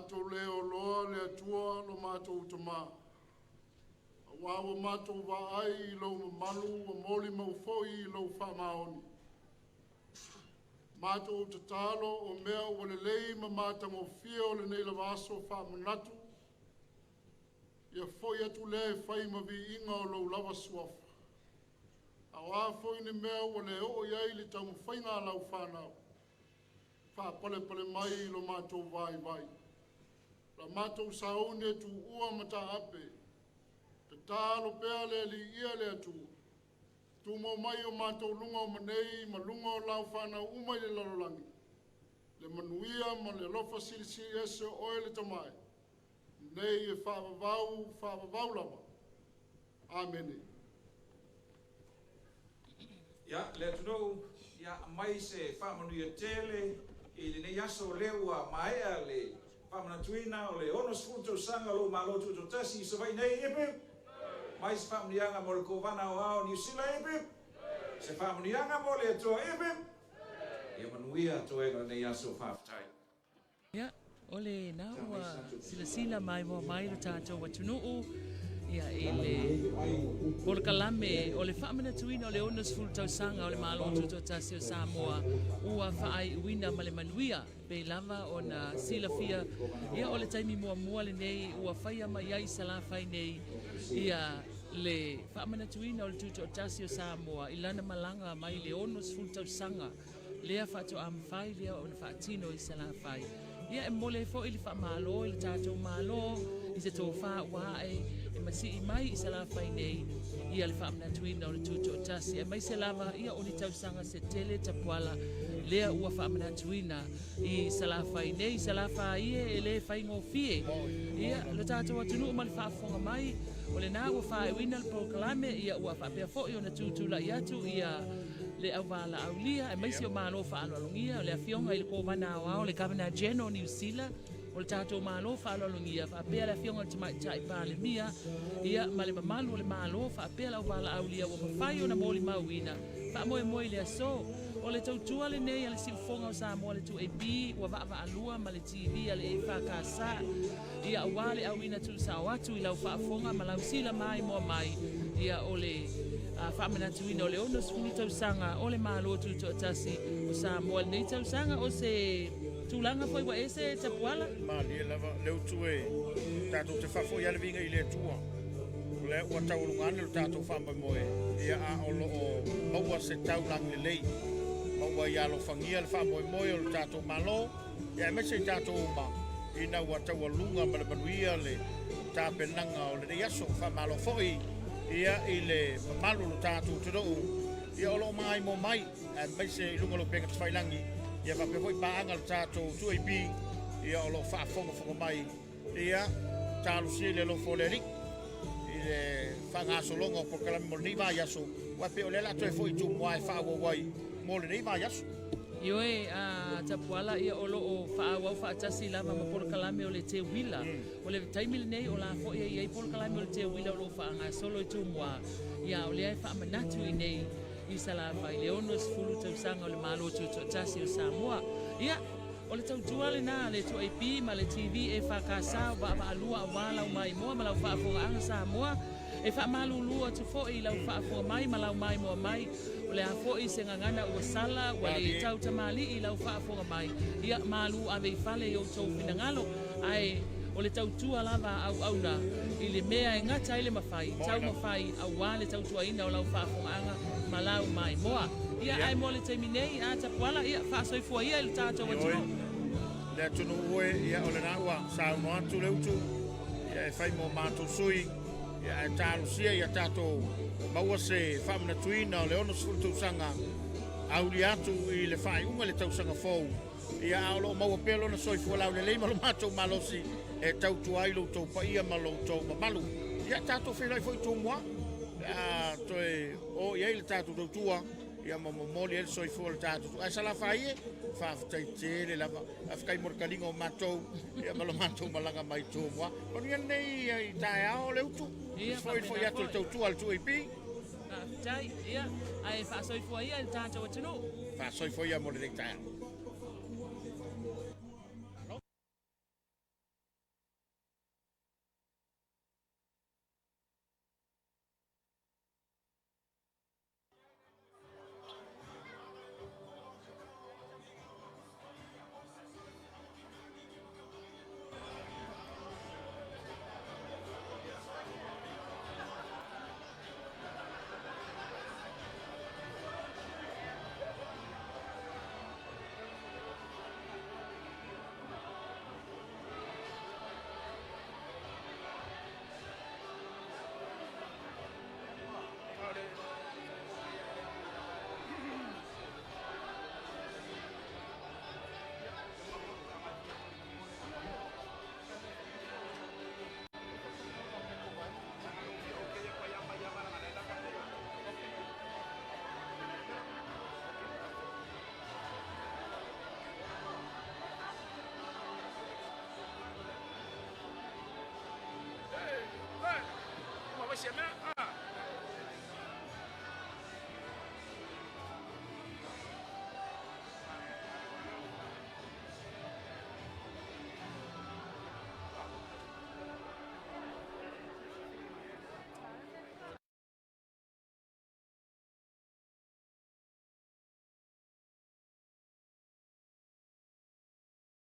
mātou leo loa le atua lo mātou tama. Wawa mātou wa ai lo malu wa moli maufoi lo whamaoni. Mātou te talo o mea o le lei ma mātango fia o le nei la vaso whamanatu. Ia foi atu le whai ma vi inga o lo lava suafa. A wā foi ni mea o le o iai le tau whainga lau whanau. Wha pale pale mai lo mātou vai vai. La mātou saone tu ua mata ape. Te tālo pēa le li ia le atu. Tu mo mai o mātou lunga o manei, ma lunga o lau whanau umai le lalolangi. Le manuia ma le lofa silisi ese oe le tamai. Nei e whaavavau lava. Amene. Ia, le atunou, ia mai se whaamanuia tele, i le nei aso leua maea le whaamanatuina o le ono sfuto sanga lo malo Tutoatasi i Savaii nei epe. Mais se whamunianga mo le kovana o ao New Zealand epe. Se whamunianga mo le atua epe. Ia manuia toa ega nei aso whaafatai. Ia, ole naua sila mai mo mai lo tātou watunuu. Ia ele Polokalame o le whaamanatuina o le ono sfulu Tausaga o le malo Tutoatasi o Samoa. Ua whaai uina ma le manuia pe lava o na silafia. Ia o le taimi mua le nei ua whaia mai ai salafai nei. Ia le whaamanatuina o le Tutoatasi o Samoa i lana malanga mai le ono sfulu Tausaga. Lea whaato amwhai lea o le whaatino i salafai. Ia e mole fo i le whaamalo i le tātou malo i se tō wha wae e masi i mai i salafai nei ia le whaamanatuina o le Tutoatasi. E mai se lava ia o le Tausaga se tele tapuala lea ua whaamanatuina i salafai nei. Salafai e le whaingo fie. Ia le tātou atunu ma le whaafonga mai o le nā ua whaewina le Polokalame ia ua whaapea fo i o na tūtula i atu ia le au wala au lia, e maisi o malo whaalo alungia, o le awhionga i le kōwana au au, le Governor General New Zealand, o le tātou malo whaalo alungia, whaapea le awhionga le tamaitai pāle mia, ia ma le mamalu o le malo, whaapea le au wala au lia, o mawhai o na mōli mauina, whaamoe moe le aso, o le tautua le nei, a le siufonga o Samoa le tu AB, ua whaava alua, ma le TV, a le EFKS, ia awa le au ina tu sao atu, i lau whaafonga, ma lau sila mai moa mai, ia o le whaamanatuina o le ono sfulu Tausaga o le malo Tutoatasi o Samoa. Nei Tausaga o se tūlanga foi wa ese tapuala? Mali e lava leu tue tātou te whafo i alevinga i le tua. Le ua taurungane lo tātou whamba moe. Ia a olo o maua se taulang le lei. Maua i alo whangia le whamboe moe o le tātou malo. Ia e mese i tātou uma. Ina ua taurunga ma le manuia le tāpenanga o le reiaso whamalo foi. Ia i le mamalu lo tātou te rou. Ia olo mai mo mai. E mese i lunga lo penga te whailangi. Ia whape hoi paanga le tātou tuaipi. Ia olo whaafonga mai. Ia tālu si le lo foleri. I le whangasolonga o Polokalame mo le nei vai aso. Wape o le lato e foi tu moa e whaawa wai. Mo le nei vai aso. Ioe a tapuala ia olo o whaawau whaatasi lava ma Polokalame o le te wila. O le taimile nei o la fo ia i Polokalame o le te wila o lo whaanga solo i tūmua. Ia o le ai whaamanatu i nei i salawhai. Le ono sfulu Tausaga o le malo Tutoatasi o Samoa. Ia o le tautua le nā le tuaipi ma le TV e whakasa o wa alua o wala o mai moa ma lau whaafonga anga Samoa. E whaamalulua tu fo i lau whaafonga mai ma lau mai moa mai. O le a fo i se ngangana ua sala wa le tau tamali i lau whaafonga mai. Ia malu a vei fale i o tau pinangalo. Ai o le tautua lava au auna i le mea e ngata i le mawhai. Tau mawhai au wā le tautua ina o lau whaafonga anga ma lau mai moa. Ia ai mo le teiminei a tapuala ia whaasoifua ia i le tātou atunu. Le atunu ue ia o le nāua sauno atu le utu. Ia e whai mo mātou sui. Ia e tālu sia ia tātou maua se whaamanatuina o le ono sfulu Tausaga. Auli atu i le whai unga le Tausaga fou. Ia aolo maua pelo na soifua lau le leima lo mātou malosi. E tautu ai lo tau paia ma lo tau mamalu. Ia tātou whenai foi tō mua. Toe o ia i le tātou tautua. Ia mamomoli ele soifua le tātou. Ai salawhai e. Whaafatai tere lava. Awhikai morkalinga o mātou. Ia malo mātou malanga mai tō mua. Onu ia nei i tae ao le utu. Foi atu le tautua le tuaipi. Whaafatai, ia. Ai whaasoifua ia le tātou atunu. Whaasoifua ia mo le tae ao.